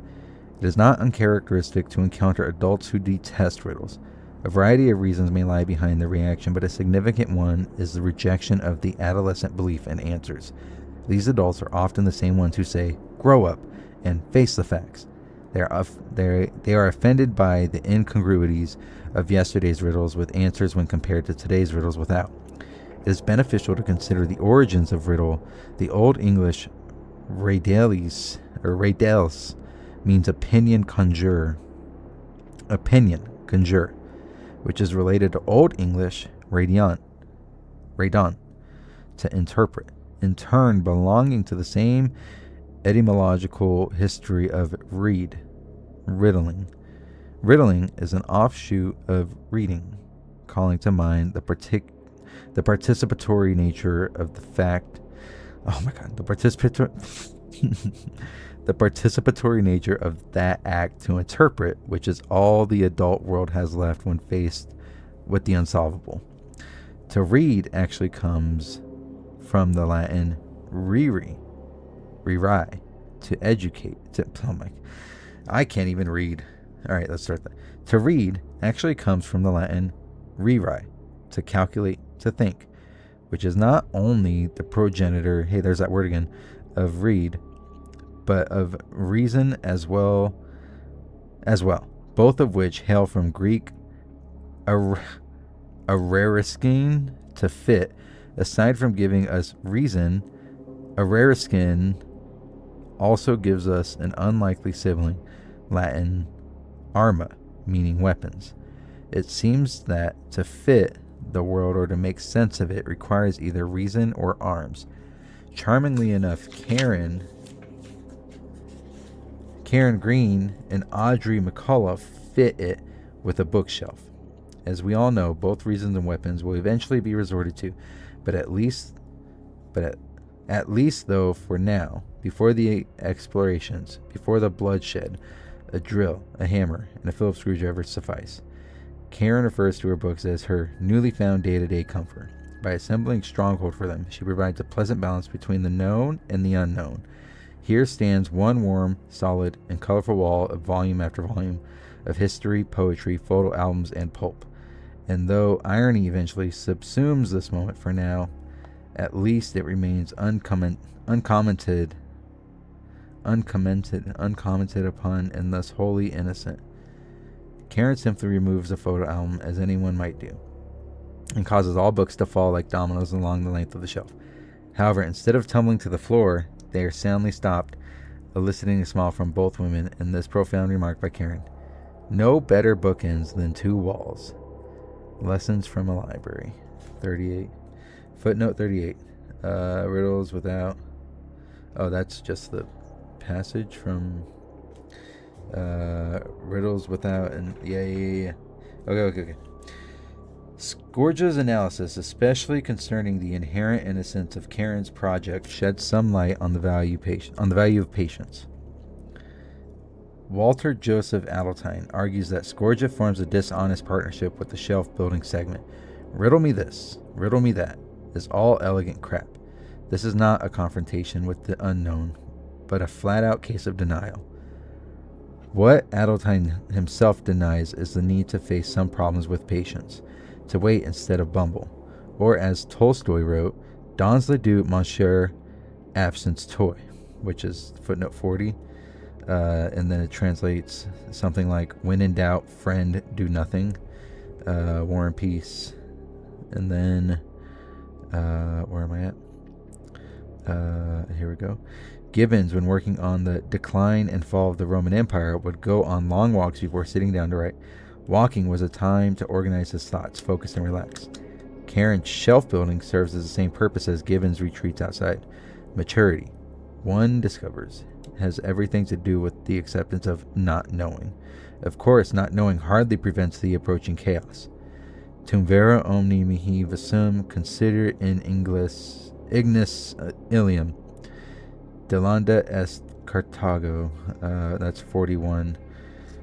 It is not uncharacteristic to encounter adults who detest riddles. A variety of reasons may lie behind the reaction, but a significant one is the rejection of the adolescent belief in answers. These adults are often the same ones who say, grow up and face the facts. They are offended by the incongruities of yesterday's riddles with answers when compared to today's riddles without. It is beneficial to consider the origins of riddle. The Old English Radalis or radels means opinion conjure, which is related to Old English radon, to interpret, in turn belonging to the same etymological history of riddling. Riddling is an offshoot of reading, calling to mind the participatory nature of the fact. Oh my God, the participatory nature of that act to interpret, which is all the adult world has left when faced with the unsolvable. To read actually comes from the Latin riri, to educate. I can't even read. All right, let's start that. To read actually comes from the Latin riri, to calculate, to think, which is not only the progenitor, hey, there's that word again, of read, but of reason as well, both of which hail from Greek arariskine, to fit. Aside from giving us reason, arariskine also gives us an unlikely sibling, Latin arma, meaning weapons. It seems that to fit the world or to make sense of it requires either reason or arms. Charmingly enough, Karen Green and Audrey McCullough fit it with a bookshelf. As we all know, both reasons and weapons will eventually be resorted to, but at least though for now, before the explorations, before the bloodshed, a drill, a hammer, and a Phillips screwdriver suffice. Karen refers to her books as her newly found day-to-day comfort. By assembling stronghold for them, she provides a pleasant balance between the known and the unknown. Here stands one warm, solid, and colorful wall of volume after volume of history, poetry, photo albums, and pulp. And though irony eventually subsumes this moment for now, at least it remains uncommented upon, and thus wholly innocent. Karen simply removes a photo album, as anyone might do, and causes all books to fall like dominoes along the length of the shelf. However, instead of tumbling to the floor, they are soundly stopped, eliciting a smile from both women, and this profound remark by Karen: no better bookends than two walls. Lessons from a library. 38. Footnote 38. Riddles without... Oh, that's just the passage from... riddles without... and yeah. Okay. Scourge's analysis, especially concerning the inherent innocence of Karen's project, sheds some light on the value of patience. Walter Joseph Adeltine argues that Scourge forms a dishonest partnership with the shelf-building segment. Riddle me this, riddle me that, is all elegant crap. This is not a confrontation with the unknown, but a flat-out case of denial. What Adeltine himself denies is the need to face some problems with patience, to wait instead of bumble, or as Tolstoy wrote, dans le doute monsieur absence toi, which is footnote 40, and then it translates something like, when in doubt, friend, do nothing, War and Peace. And then, where am I at? Here we go. Gibbons, when working on the decline and fall of the Roman Empire, would go on long walks before sitting down to write. Walking was a time to organize his thoughts, focus, and relax. Karen's shelf building serves as the same purpose as Gibbons' retreats outside. Maturity, one discovers, has everything to do with the acceptance of not knowing. Of course, not knowing hardly prevents the approaching chaos. Tum vera omni mihi visum consider in ignis ilium. Delanda est Carthago. That's 41.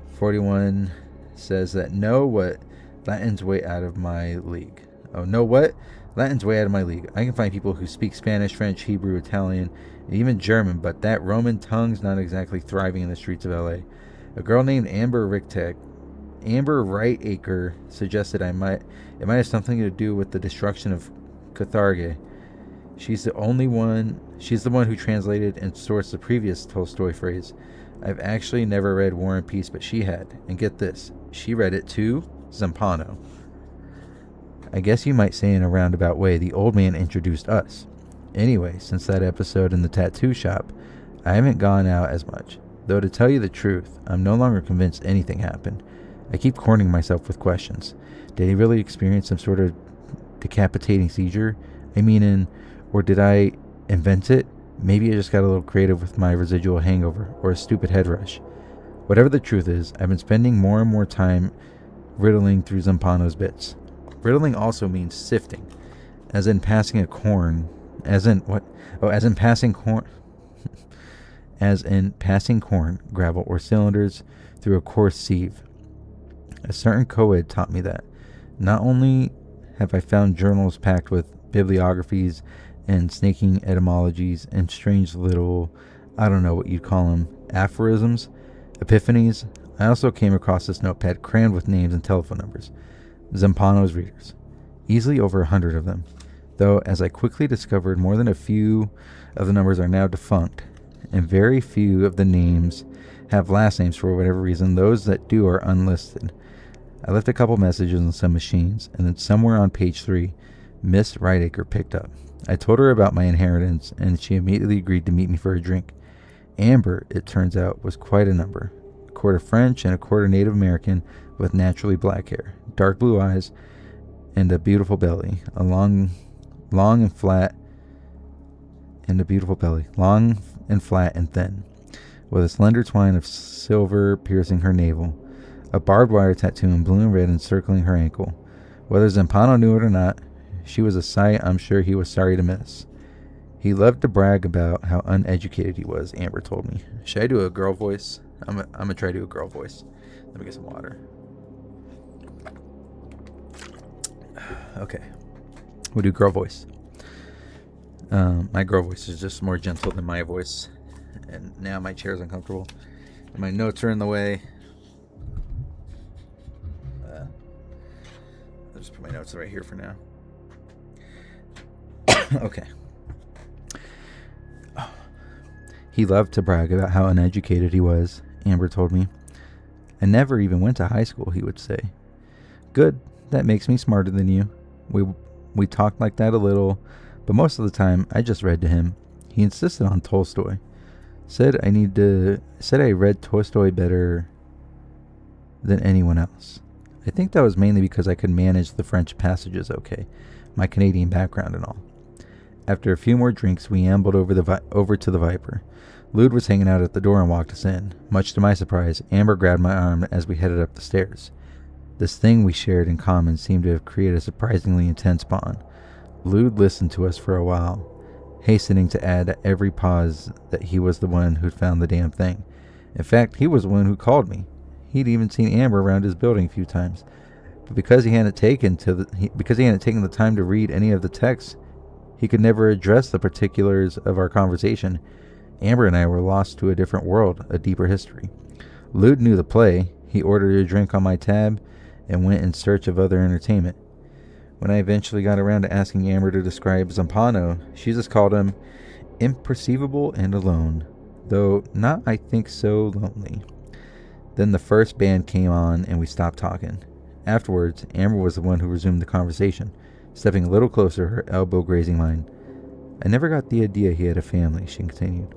41 says that know what? Latin's way out of my league. Oh, know what? Latin's way out of my league. I can find people who speak Spanish, French, Hebrew, Italian, and even German, but that Roman tongue's not exactly thriving in the streets of LA. A girl named Amber Ricktek Amber Wrightacre suggested it might have something to do with the destruction of Catharge. She's the one who translated and sourced the previous Tolstoy phrase. I've actually never read War and Peace, but she had. And get this, she read it to Zampano. I guess you might say in a roundabout way, the old man introduced us. Anyway, since that episode in the tattoo shop, I haven't gone out as much. Though to tell you the truth, I'm no longer convinced anything happened. I keep cornering myself with questions. Did he really experience some sort of decapitating seizure? Or did I invent it? Maybe I just got a little creative with my residual hangover, or a stupid head rush. Whatever the truth is, I've been spending more and more time riddling through Zampano's bits. Riddling also means sifting, as in passing corn, gravel, or cylinders through a coarse sieve. A certain co-ed taught me that. Not only have I found journals packed with bibliographies and snaking etymologies and strange little, I don't know what you'd call them, aphorisms, epiphanies, I also came across this notepad crammed with names and telephone numbers. Zampano's readers. Easily over 100 of them. Though, as I quickly discovered, more than a few of the numbers are now defunct, and very few of the names have last names for whatever reason. Those that do are unlisted. I left a couple messages on some machines, and then somewhere on page 3, Miss Wrightacre picked up. I told her about my inheritance, and she immediately agreed to meet me for a drink. Amber, it turns out, was quite a number. A quarter French and a quarter Native American with naturally black hair, dark blue eyes, and a beautiful belly. Long and flat and thin, with a slender twine of silver piercing her navel, a barbed wire tattoo in blue and red encircling her ankle. Whether Zampano knew it or not, she was a sight I'm sure he was sorry to miss. He loved to brag about how uneducated he was, Amber told me. Should I do a girl voice? I'm gonna try to do a girl voice. Let me get some water. Okay. We'll do girl voice. My girl voice is just more gentle than my voice. And now my chair is uncomfortable. And my notes are in the way. I'll just put my notes right here for now. Okay. Oh. He loved to brag about how uneducated he was, Amber told me. I never even went to high school, he would say. Good, that makes me smarter than you. We talked like that a little, but most of the time I just read to him. He insisted on Tolstoy. Said I read Tolstoy better than anyone else. I think that was mainly because I could manage the French passages okay, my Canadian background and all. After a few more drinks, we ambled over to the Viper. Lude was hanging out at the door and walked us in. Much to my surprise, Amber grabbed my arm as we headed up the stairs. This thing we shared in common seemed to have created a surprisingly intense bond. Lude listened to us for a while, hastening to add at every pause that he was the one who'd found the damn thing. In fact, he was the one who called me. He'd even seen Amber around his building a few times, but because he hadn't taken the time to read any of the texts, he could never address the particulars of our conversation. Amber and I were lost to a different world, a deeper history. Lude knew the play. He ordered a drink on my tab and went in search of other entertainment. When I eventually got around to asking Amber to describe Zampano, she just called him imperceivable and alone, though not, I think, so lonely. Then the first band came on and we stopped talking. Afterwards, Amber was the one who resumed the conversation, stepping a little closer, her elbow grazing mine. I never got the idea he had a family, she continued.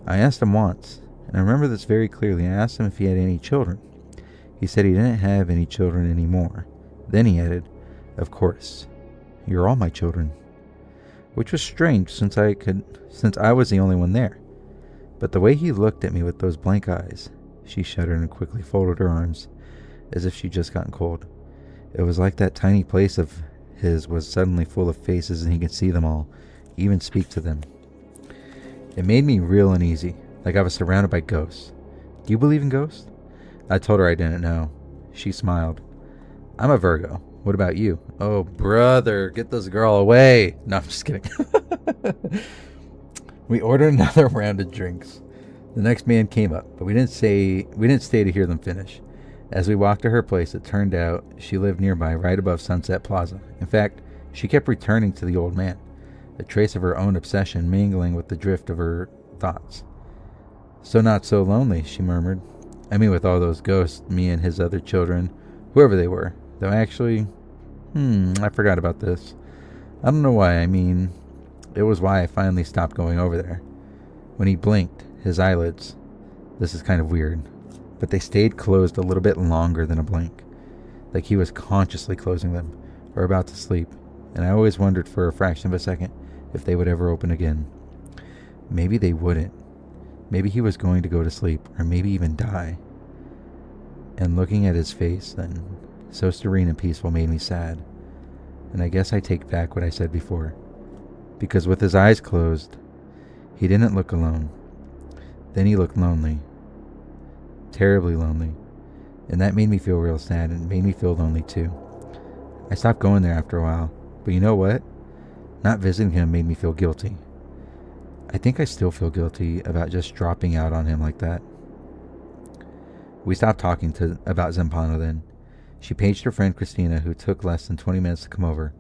I asked him once, and I remember this very clearly. I asked him if he had any children. He said he didn't have any children anymore. Then he added, "Of course, you're all my children," which was strange since I was the only one there. But the way he looked at me with those blank eyes, she shuddered and quickly folded her arms, as if she'd just gotten cold. It was like that tiny place of his was suddenly full of faces and he could see them all, even speak to them. It made me real uneasy, like I was surrounded by ghosts. Do you believe in ghosts? I told her I didn't know. She smiled. I'm a Virgo. What about you? Oh, brother, get this girl away. No, I'm just kidding. We ordered another round of drinks. The next man came up, but we didn't stay to hear them finish. As we walked to her place, it turned out she lived nearby, right above Sunset Plaza. In fact, she kept returning to the old man, a trace of her own obsession mingling with the drift of her thoughts. So not so lonely, she murmured. I mean, with all those ghosts, me and his other children, whoever they were. Though actually, I forgot about this. I don't know why. I mean, it was why I finally stopped going over there. When he blinked, his eyelids, this is kind of weird, but they stayed closed a little bit longer than a blink, like he was consciously closing them, or about to sleep, and I always wondered for a fraction of a second if they would ever open again. Maybe they wouldn't. Maybe he was going to go to sleep, or maybe even die. And looking at his face, then, so serene and peaceful, made me sad. And I guess I take back what I said before. Because with his eyes closed, he didn't look alone. Then he looked lonely. Terribly lonely. And that made me feel real sad, and made me feel lonely too. I stopped going there after a while. But you know what? Not visiting him made me feel guilty. I think I still feel guilty about just dropping out on him like that. We stopped talking about Zampano then. She paged her friend Christina, who took less than 20 minutes to come over.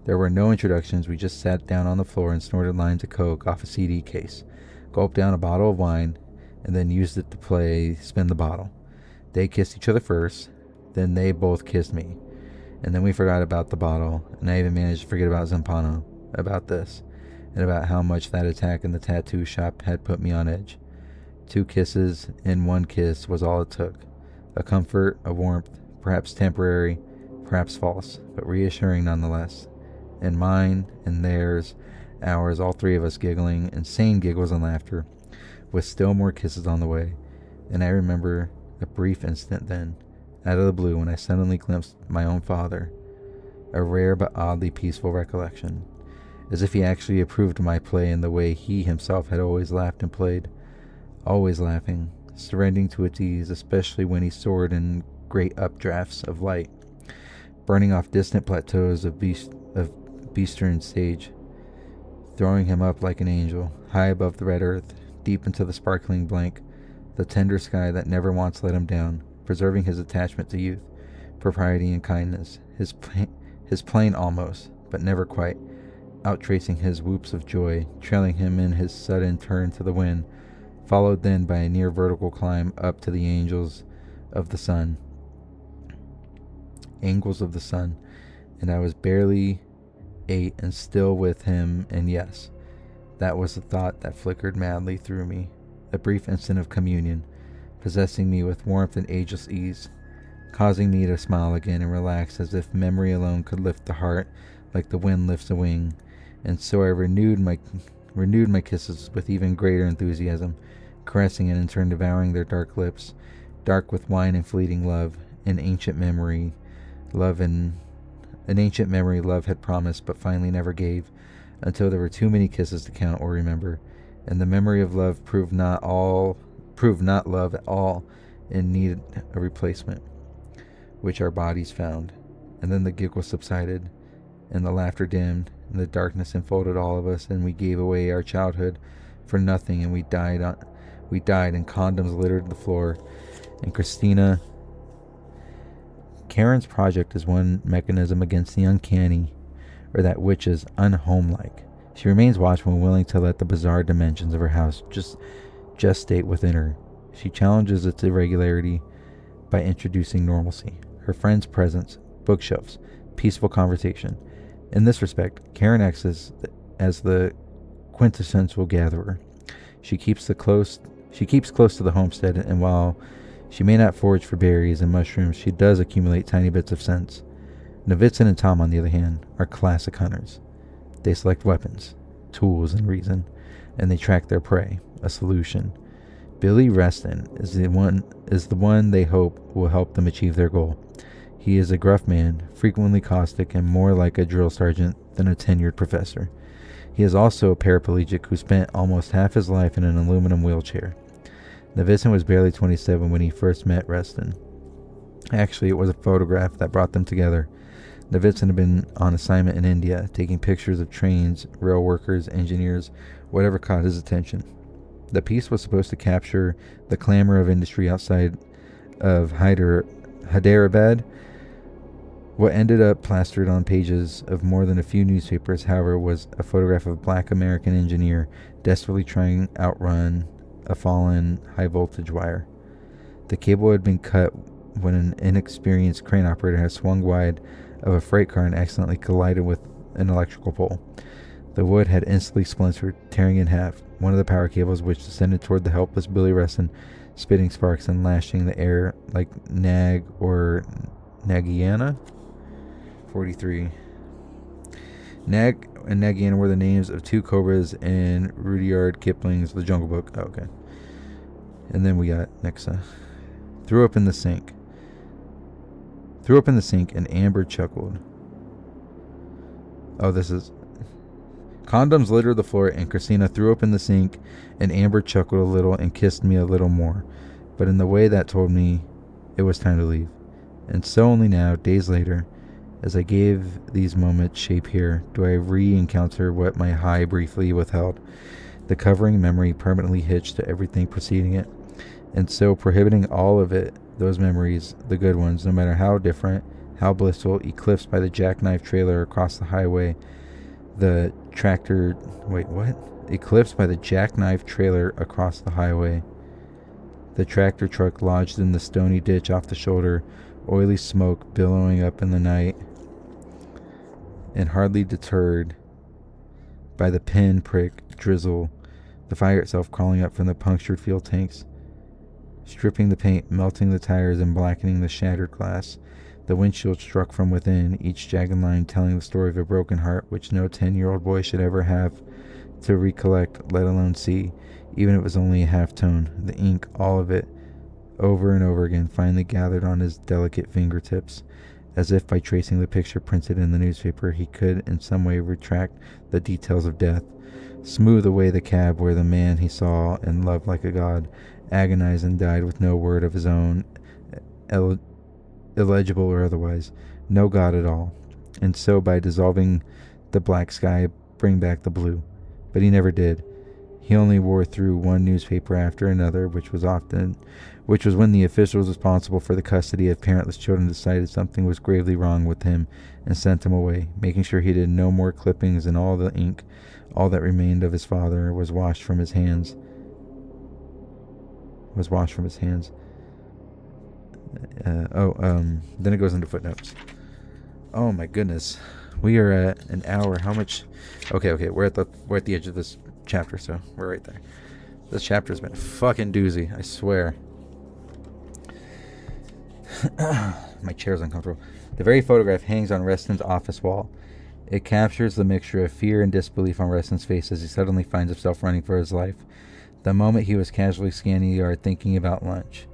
There were no introductions. We just sat down on the floor and snorted lines of coke off a CD case, gulped down a bottle of wine, and then used it to play Spin the Bottle. They kissed each other first, then they both kissed me. And then we forgot about the bottle, and I even managed to forget about Zampano, about this, and about how much that attack in the tattoo shop had put me on edge. 2 kisses in 1 kiss was all it took. A comfort, a warmth, perhaps temporary, perhaps false, but reassuring nonetheless. And mine, and theirs, ours, all 3 of us giggling, insane giggles and laughter, with still more kisses on the way. And I remember a brief instant then, out of the blue, when I suddenly glimpsed my own father. A rare but oddly peaceful recollection, as if he actually approved of my play in the way he himself had always laughed and played. Always laughing, surrendering to its ease, especially when he soared in great updrafts of light, burning off distant plateaus of Beastern sage, throwing him up like an angel, high above the red earth, deep into the sparkling blank, the tender sky that never once let him down, preserving his attachment to youth, propriety and kindness, his plain almost, but never quite, outtracing his whoops of joy, trailing him in his sudden turn to the wind, followed then by a near vertical climb up to the angles of the sun, and I was barely 8 and still with him, and yes, that was the thought that flickered madly through me, a brief instant of communion, possessing me with warmth and ageless ease, causing me to smile again and relax as if memory alone could lift the heart like the wind lifts a wing, and so I renewed my kisses with even greater enthusiasm, caressing and in turn devouring their dark lips, dark with wine and fleeting love, an ancient memory love had promised but finally never gave, until there were too many kisses to count or remember, and the memory of love proved not love at all, and needed a replacement, which our bodies found. And then the giggle subsided, and the laughter dimmed, and the darkness enfolded all of us, and we gave away our childhood for nothing, and we died, and condoms littered the floor. And Karen's project is one mechanism against the uncanny, or that which is unhomelike. She remains watchful and willing to let the bizarre dimensions of her house just gestate within her. She challenges its irregularity by introducing normalcy, her friends' presence, bookshelves, peaceful conversation. In this respect, Karen acts as the quintessential gatherer. She keeps close to the homestead, and while she may not forage for berries and mushrooms, she does accumulate tiny bits of sense. Novitzin and Tom, on the other hand, are classic hunters. They select weapons, tools, and reason, and they track their prey, a solution. Billy Reston is the one they hope will help them achieve their goal. He is a gruff man, frequently caustic, and more like a drill sergeant than a tenured professor. He is also a paraplegic who spent almost half his life in an aluminum wheelchair. Novitzin was barely 27 when he first met Reston. Actually, it was a photograph that brought them together. Novitzin had been on assignment in India, taking pictures of trains, rail workers, engineers, whatever caught his attention. The piece was supposed to capture the clamor of industry outside of Hyderabad. What ended up plastered on pages of more than a few newspapers, however, was a photograph of a black American engineer desperately trying to outrun a fallen high-voltage wire. The cable had been cut when an inexperienced crane operator had swung wide of a freight car and accidentally collided with an electrical pole. The wood had instantly splintered, tearing in half. One of the power cables, which descended toward the helpless Billy Reston, spitting sparks and lashing the air like Nag or Nagiana. 43. Nag and Nagiana were the names of two cobras in Rudyard Kipling's The Jungle Book. Oh, okay. And then we got next. Threw up in the sink. Threw up in the sink and Amber chuckled. Oh, this is... Condoms littered the floor and Christina threw up in the sink and Amber chuckled a little and kissed me a little more. But in the way that told me it was time to leave. And so only now, days later, as I gave these moments shape here, do I re-encounter what my high briefly withheld, the covering memory permanently hitched to everything preceding it, and so prohibiting all of it, those memories, the good ones, no matter how different, how blissful, eclipsed by the jackknife trailer across the highway, the tractor... Wait, what? Eclipsed by the jackknife trailer across the highway, the tractor truck lodged in the stony ditch off the shoulder, oily smoke billowing up in the night, and hardly deterred by the pin-prick drizzle, the fire itself crawling up from the punctured fuel tanks, stripping the paint, melting the tires, and blackening the shattered glass. The windshield struck from within, each jagged line telling the story of a broken heart which no 10-year-old boy should ever have to recollect, let alone see, even if it was only a half-tone. The ink, all of it, over and over again, finally gathered on his delicate fingertips, as if by tracing the picture printed in the newspaper he could in some way retract the details of death, smooth away the cab where the man he saw and loved like a god agonized and died with no word of his own, illegible or otherwise, no god at all, and so by dissolving the black sky bring back the blue. But he never did. He only wore through one newspaper after another, which was when the officials responsible for the custody of parentless children decided something was gravely wrong with him and sent him away, making sure he did no more clippings, and all the ink, all that remained of his father, was washed from his hands. Then it goes into footnotes. Oh my goodness. We are at an hour. How much? Okay, we're at the edge of this chapter, so we're right there. This chapter has been fucking doozy, I swear. My chair's uncomfortable. The very photograph hangs on Reston's office wall. It captures the mixture of fear and disbelief on Reston's face as he suddenly finds himself running for his life. The moment he was casually scanning the yard thinking about lunch.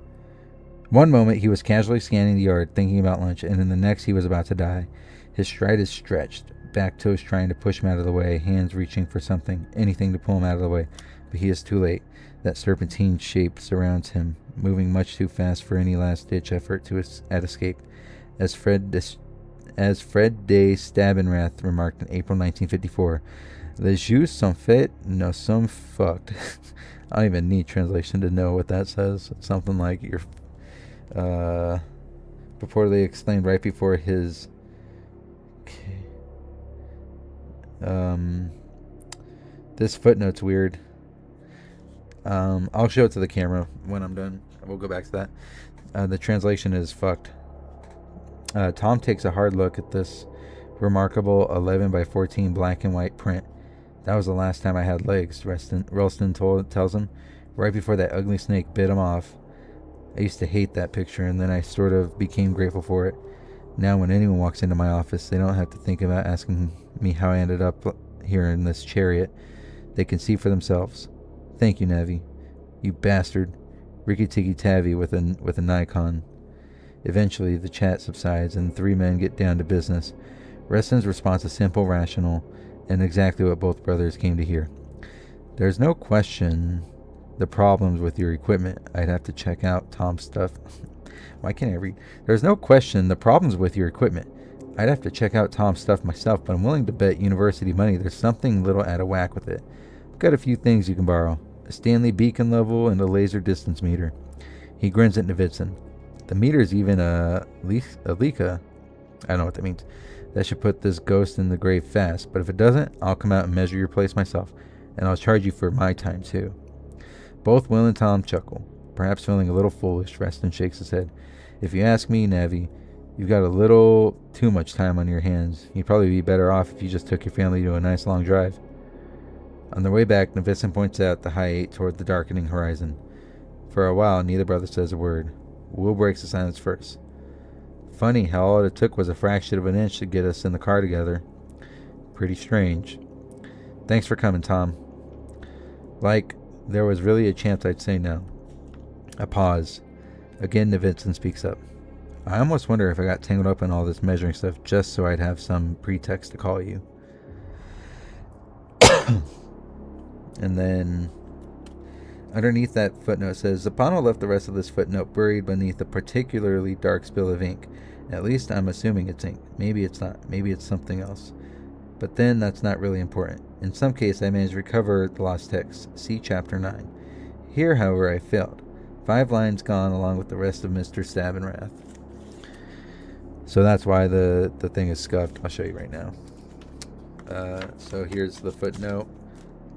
One moment he was casually scanning the yard thinking about lunch, and in the next he was about to die. His stride is stretched, back toes trying to push him out of the way, hands reaching for something, anything to pull him out of the way. But he is too late. That serpentine shape surrounds him, moving much too fast for any last-ditch effort at escape. As Fred de Stabenrath remarked in April 1954, "Les jeux sont faits, nous sommes fucked." I don't even need translation to know what that says. It's something like you're purportedly exclaimed right before his this footnote's weird. I'll show it to the camera when I'm done. We'll go back to that. The translation is fucked. Tom takes a hard look at this remarkable 11 by 14 black and white print. That was the last time I had legs, Ralston tells him, right before that ugly snake bit him off. I used to hate that picture, and then I sort of became grateful for it. Now when anyone walks into my office, they don't have to think about asking me how I ended up here in this chariot. They can see for themselves. Thank you, Navi. You bastard. Ricky-Tikki Tavi with a Nikon. Eventually, the chat subsides, and the three men get down to business. Reston's response is simple, rational, and exactly what both brothers came to hear. There's no question the problems with your equipment. I'd have to check out Tom's stuff. Why can't I read? There's no question the problems with your equipment. I'd have to check out Tom's stuff myself, but I'm willing to bet university money there's something little out of whack with it. I've got a few things you can borrow. A Stanley beacon level and a laser distance meter. He grins at Navidson. The meter's even a Lika. I don't know what that means. That should put this ghost in the grave fast, but if it doesn't, I'll come out and measure your place myself, and I'll charge you for my time too. Both Will and Tom chuckle. Perhaps feeling a little foolish, Reston shakes his head. If you ask me, Navi, you've got a little too much time on your hands. You'd probably be better off if you just took your family to a nice long drive. On their way back, Navitsan points out the high 8 toward the darkening horizon. For a while, neither brother says a word. Will breaks the silence first. Funny how all it took was a fraction of an inch to get us in the car together. Pretty strange. Thanks for coming, Tom. Like, there was really a chance I'd say no. A pause. Again, Navitsan speaks up. I almost wonder if I got tangled up in all this measuring stuff just so I'd have some pretext to call you. And then underneath that footnote says, Zapano left the rest of this footnote buried beneath a particularly dark spill of ink. At least I'm assuming it's ink. Maybe it's not. Maybe it's something else. But then that's not really important. In some case, I managed to recover the lost text. See Chapter 9. Here, however, I failed. 5 lines gone along with the rest of Mr. Stab and Wrath. So that's why the thing is scuffed. I'll show you right now. So here's the footnote.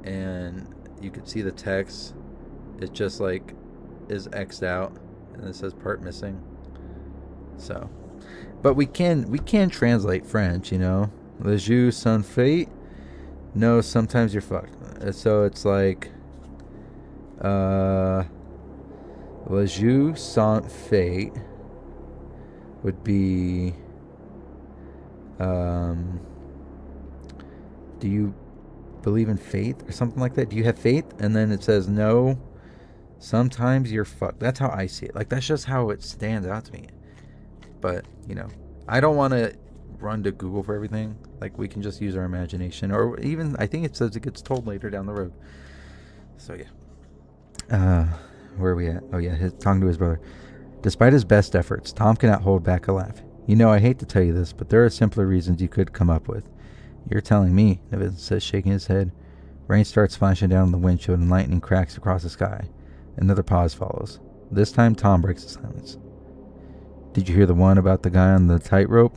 And you can see the text. It just like is X'd out. And it says part missing. So. But we can translate French, you know. Le jeu sans fate. No, sometimes you're fucked. So it's like le jeu sans fate would be do you believe in faith or something like that? Do you have faith? And then it says no, sometimes you're fucked. That's how I see it. Like, that's just how it stands out to me. But, you know, I don't want to run to Google for everything. Like, we can just use our imagination, or even I think it says it gets told later down the road. So yeah, where are we at? Oh yeah, talking to his brother. Despite his best efforts, Tom cannot hold back a laugh. You know, I hate to tell you this, but there are simpler reasons you could come up with. You're telling me, Nevin says, shaking his head. Rain starts flashing down on the windshield and lightning cracks across the sky. Another pause follows. This time Tom breaks the silence. Did you hear the one about the guy on the tightrope?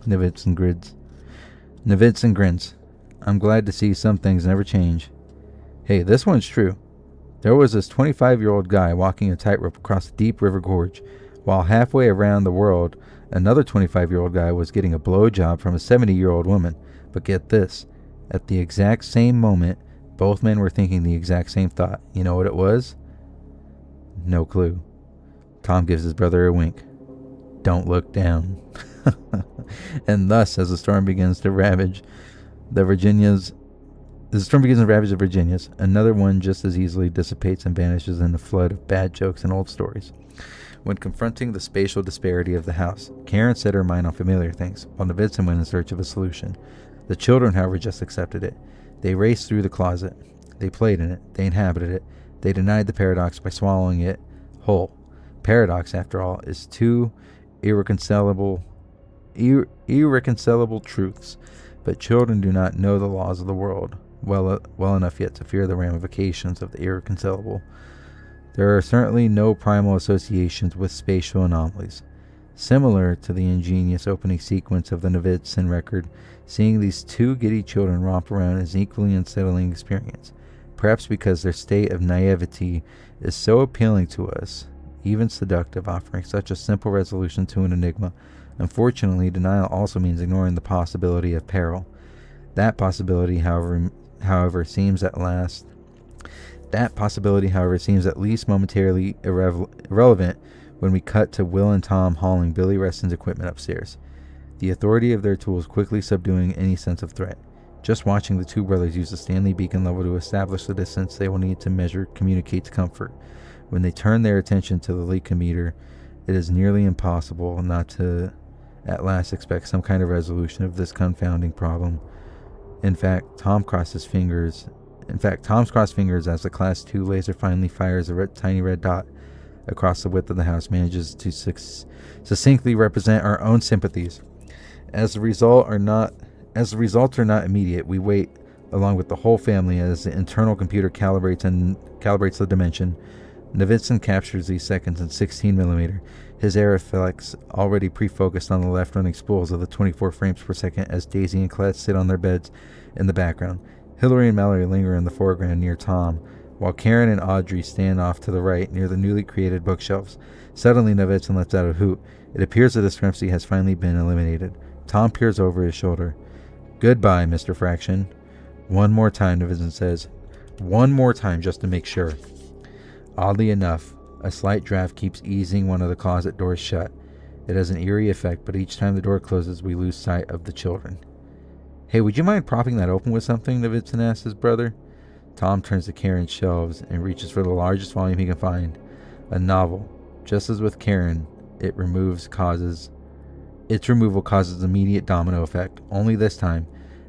Navitsan grins. I'm glad to see some things never change. Hey, this one's true. There was this 25-year-old guy walking a tightrope across a deep river gorge, while halfway around the world, another 25-year-old guy was getting a blowjob from a 70-year-old woman. But get this, at the exact same moment, both men were thinking the exact same thought. You know what it was? No clue. Tom gives his brother a wink. Don't look down. And thus, as the storm begins to ravage the Virginias, another one just as easily dissipates and vanishes in a flood of bad jokes and old stories. When confronting the spatial disparity of the house, Karen set her mind on familiar things, while Navitsan went in search of a solution. The children, however, just accepted it. They raced through the closet. They played in it. They inhabited it. They denied the paradox by swallowing it whole. Paradox, after all, is two irreconcilable truths, but children do not know the laws of the world well enough yet to fear the ramifications of the irreconcilable. There are certainly no primal associations with spatial anomalies. Similar to the ingenious opening sequence of the Navitsan record, seeing these two giddy children romp around is an equally unsettling experience, perhaps because their state of naivety is so appealing to us, even seductive, offering such a simple resolution to an enigma. Unfortunately, denial also means ignoring the possibility of peril. That possibility, however, seems at least momentarily irrelevant when we cut to Will and Tom hauling Billy Reston's equipment upstairs, the authority of their tools quickly subduing any sense of threat. Just watching the two brothers use the Stanley beacon level to establish the distance they will need to measure communicates comfort. When they turn their attention to the Leica meter, it is nearly impossible not to at last expect some kind of resolution of this confounding problem. In fact, Tom's crossed fingers as the Class 2 laser finally fires a tiny red dot across the width of the house, manages to succinctly represent our own sympathies. As the results are not immediate, we wait along with the whole family as the internal computer calibrates the dimension. Navitsan captures these seconds in 16mm. his airflex already pre-focused on the left running spools of the 24 frames per second as Daisy and Colette sit on their beds in the background. Hillary and Mallory linger in the foreground near Tom, while Karen and Audrey stand off to the right near the newly created bookshelves. Suddenly, Novitzin lets out a hoot. It appears the discrepancy has finally been eliminated. Tom peers over his shoulder. "Goodbye, Mr. Fraction." "One more time," Novitzin says. "One more time, just to make sure." Oddly enough, a slight draft keeps easing one of the closet doors shut. It has an eerie effect, but each time the door closes, we lose sight of the children. "Hey, would you mind propping that open with something?" Novitzin asks his brother. Tom turns to Karen's shelves and reaches for the largest volume he can find. A novel. Just as with Karen, its removal causes immediate domino effect. Only this time,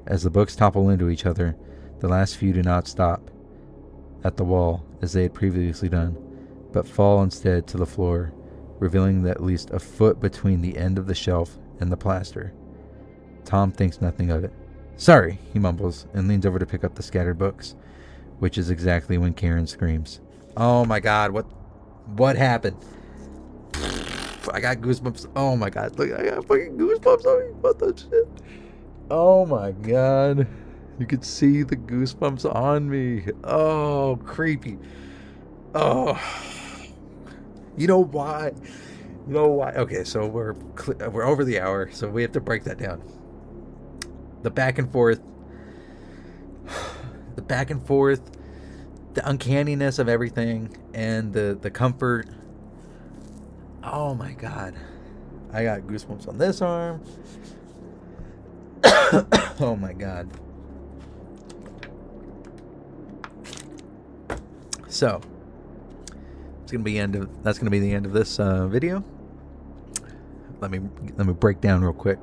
as the books topple into each other, the last few do not stop at the wall as they had previously done, but fall instead to the floor, revealing at least a foot between the end of the shelf and the plaster. Tom thinks nothing of it. "Sorry," he mumbles, and leans over to pick up the scattered books, which is exactly when Karen screams. Oh my god, what happened? I got goosebumps. Oh my god, look, I got fucking goosebumps on me. What the shit? Oh my god. You could see the goosebumps on me. Oh, creepy. Oh. You know why? Okay, so we're over the hour, so we have to break that down. The back and forth, the uncanniness of everything, and the comfort. Oh my god. I got goosebumps on this arm. Oh my god. So, that's gonna be the end of this video. Let me break down real quick.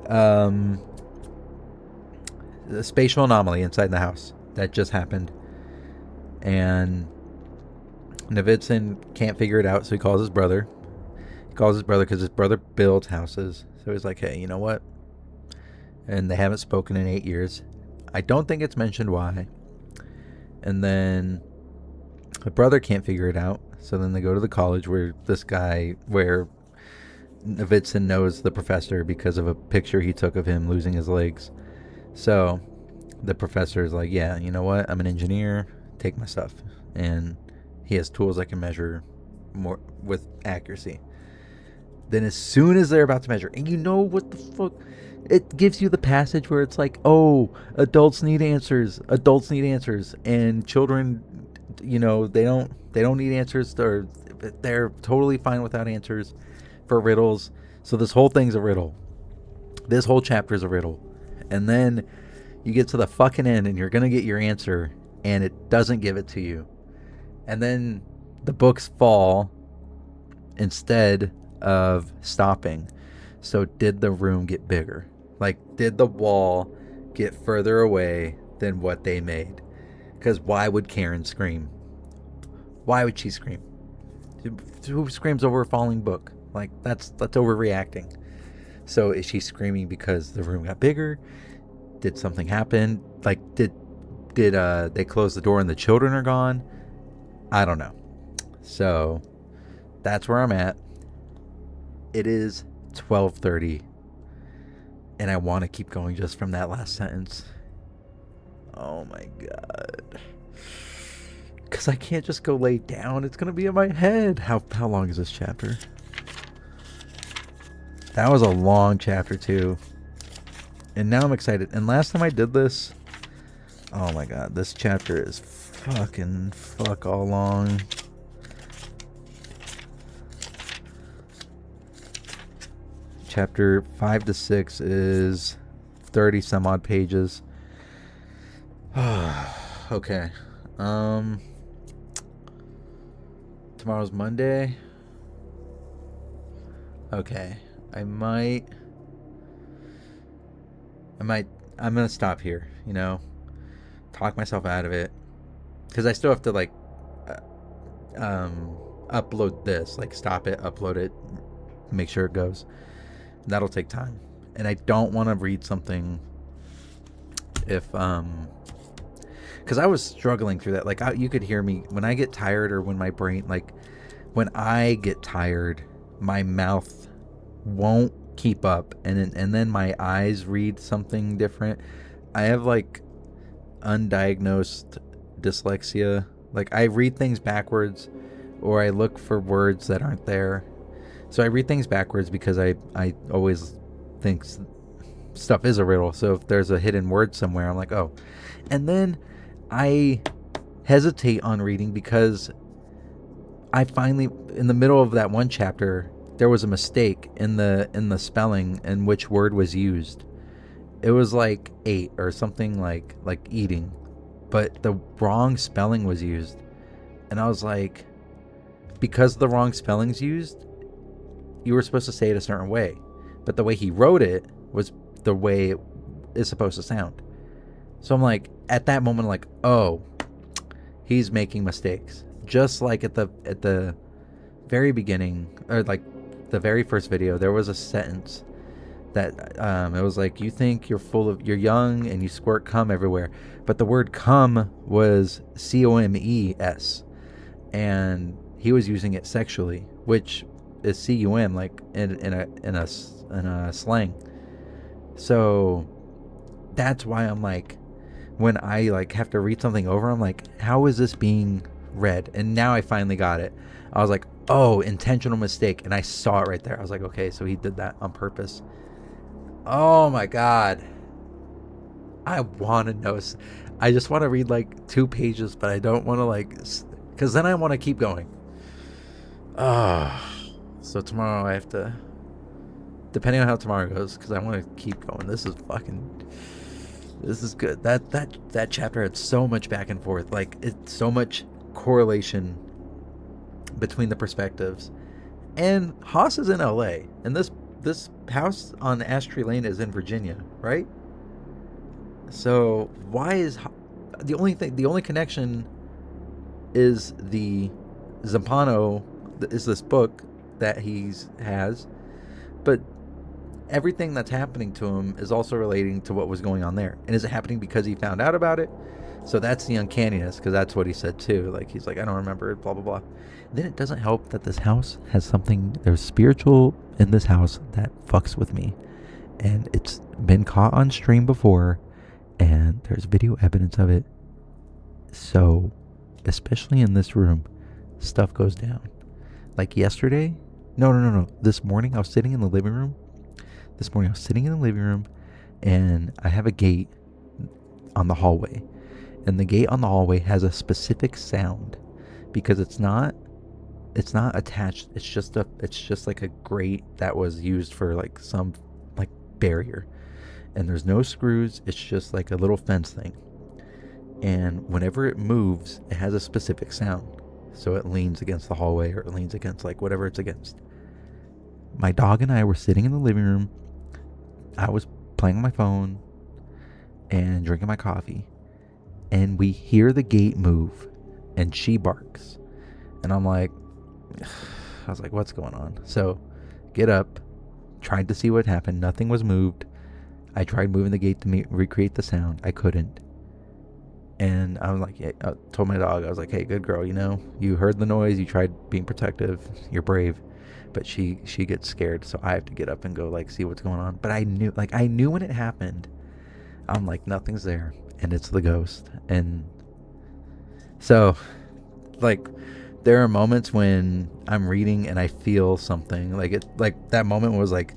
The spatial anomaly inside the house that just happened, and Novitzin can't figure it out, so he calls his brother. Because his brother builds houses. So he's like, "Hey, you know what?" And they haven't spoken in 8 years. I don't think it's mentioned why. And then the brother can't figure it out. So then they go to the college where Novitzin knows the professor because of a picture he took of him losing his legs. So the professor is like, "Yeah, you know what? I'm an engineer. Take my stuff." And he has tools that can measure more with accuracy. Then as soon as they're about to measure, and you know what the fuck, it gives you the passage where it's like, "Oh, adults need answers, and children, they don't need answers, or they're totally fine without answers for riddles." So this whole thing's a riddle. This whole chapter is a riddle. And then you get to the fucking end and you're gonna get your answer, and it doesn't give it to you. And then the books fall instead of stopping. So did the room get bigger? Like, did the wall get further away than what they made? Because why would Karen scream? Why would she scream? Who screams over a falling book? Like, that's overreacting. So is she screaming because the room got bigger? Did something happen? Like, did they close the door and the children are gone? I don't know. So that's where I'm at. It is 12:30, and I want to keep going just from that last sentence. Oh my god. Because I can't just go lay down. It's going to be in my head. How long is this chapter? That was a long chapter too. And now I'm excited. And last time I did this, oh my god, this chapter is fuck all long. Chapter 5 to 6 is 30 some odd pages. Okay. Tomorrow's Monday. Okay. I'm gonna stop here, talk myself out of it, because I still have to upload this, stop it, upload it, make sure it goes. That'll take time, and I don't want to read something because I was struggling through that. You could hear me when I get tired, or when my brain, when I get tired, my mouth won't keep up, and then my eyes read something different. I have like undiagnosed dyslexia. Like I read things backwards, or I look for words that aren't there. So I read things backwards because I always think stuff is a riddle. So if there's a hidden word somewhere, I'm like, oh. And then I hesitate on reading because I finally, in the middle of that one chapter, there was a mistake in the spelling and which word was used. It was like ate or something like eating, but the wrong spelling was used. And I was like, because the wrong spelling's used, you were supposed to say it a certain way, but the way he wrote it was the way it is supposed to sound. So I'm like, at that moment, like, oh, he's making mistakes. Just like at the very beginning, or like the very first video, there was a sentence that it was like, you think you're young and you squirt cum everywhere, but the word cum was COMES, and he was using it sexually, which is CUM, like in a slang. So that's why I'm like, when I like have to read something over, I'm like, how is this being read? And now I finally got it. I was like, oh, intentional mistake, and I saw it right there. I was like, okay, so he did that on purpose. Oh my god, I want to know. I just want to read like 2 pages, but I don't want to like, because then I want to keep going. So tomorrow I have to, depending on how tomorrow goes, because I want to keep going. This is good. That chapter had so much back and forth, like it's so much correlation between the perspectives. And Haas is in LA, and this house on Ash Tree Lane is in Virginia, right? So why is the only connection is the Zampano, is this book that has, but everything that's happening to him is also relating to what was going on there. And is it happening because he found out about it? So that's the uncanniness, because that's what he said too. Like he's like, I don't remember it, blah blah blah. And then it doesn't help that this house has something. There's spiritual in this house that fucks with me, and it's been caught on stream before, and there's video evidence of it. So, especially in this room, stuff goes down. Like yesterday, no. This morning I was sitting in the living room. And I have a gate on the hallway. And the gate on the hallway has a specific sound, because it's not attached. It's just like a grate that was used for like some like barrier. And there's no screws. It's just like a little fence thing. And whenever it moves, it has a specific sound. So it leans against the hallway, or it leans against like whatever it's against. My dog and I were sitting in the living room. I was playing on my phone and drinking my coffee, and we hear the gate move, and she barks. And I'm like, I was like, what's going on? So get up, tried to see what happened. Nothing was moved. I tried moving the gate to recreate the sound. I couldn't. And I was like, yeah, I told my dog, I was like, hey, good girl, you heard the noise, you tried being protective, you're brave. But she gets scared, so I have to get up and go like see what's going on. But I knew when it happened. I'm like, nothing's there, and it's the ghost. And so like there are moments when I'm reading and I feel something, like that moment was like,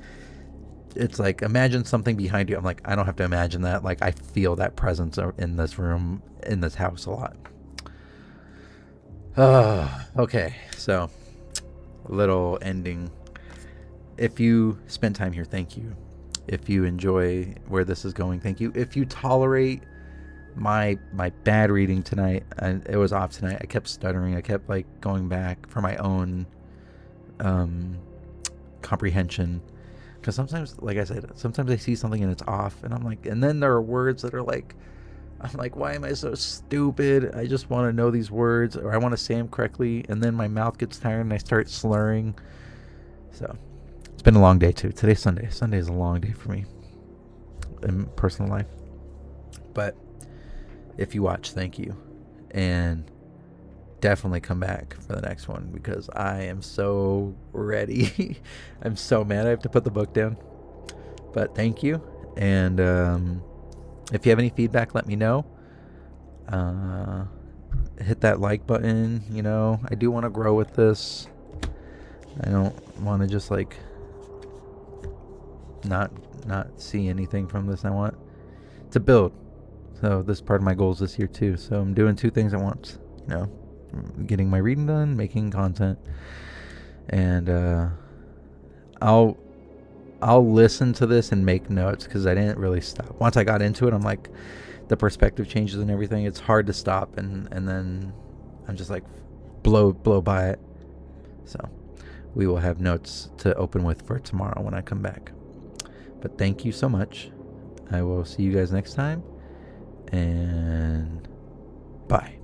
it's like, imagine something behind you. I'm like, I don't have to imagine that. Like I feel that presence in this room, in this house a lot. Okay, so little ending. If you spend time here, thank you. If you enjoy where this is going, thank you. If you tolerate my bad reading tonight, and it was off tonight, I kept stuttering, I kept like going back for my own comprehension, because sometimes, like I said, sometimes I see something and it's off, and I'm like, and then there are words that are like, I'm like, why am I so stupid? I just want to know these words, or I want to say them correctly, and then my mouth gets tired and I start slurring. So it's been a long day too. Today's Sunday. Sunday is a long day for me in personal life. But if you watch, thank you. And definitely come back for the next one because I am so ready. I'm so mad I have to put the book down. But thank you. And if you have any feedback, let me know. Hit that like button. I do want to grow with this. I don't want to just like not see anything from this. I want to build. So this is part of my goals this year too. So I'm doing two things at once. Getting my reading done, making content, and I'll listen to this and make notes because I didn't really stop. Once I got into it, I'm like, the perspective changes and everything. It's hard to stop, and then I'm just like blow by it. So we will have notes to open with for tomorrow when I come back. But thank you so much. I will see you guys next time, and bye.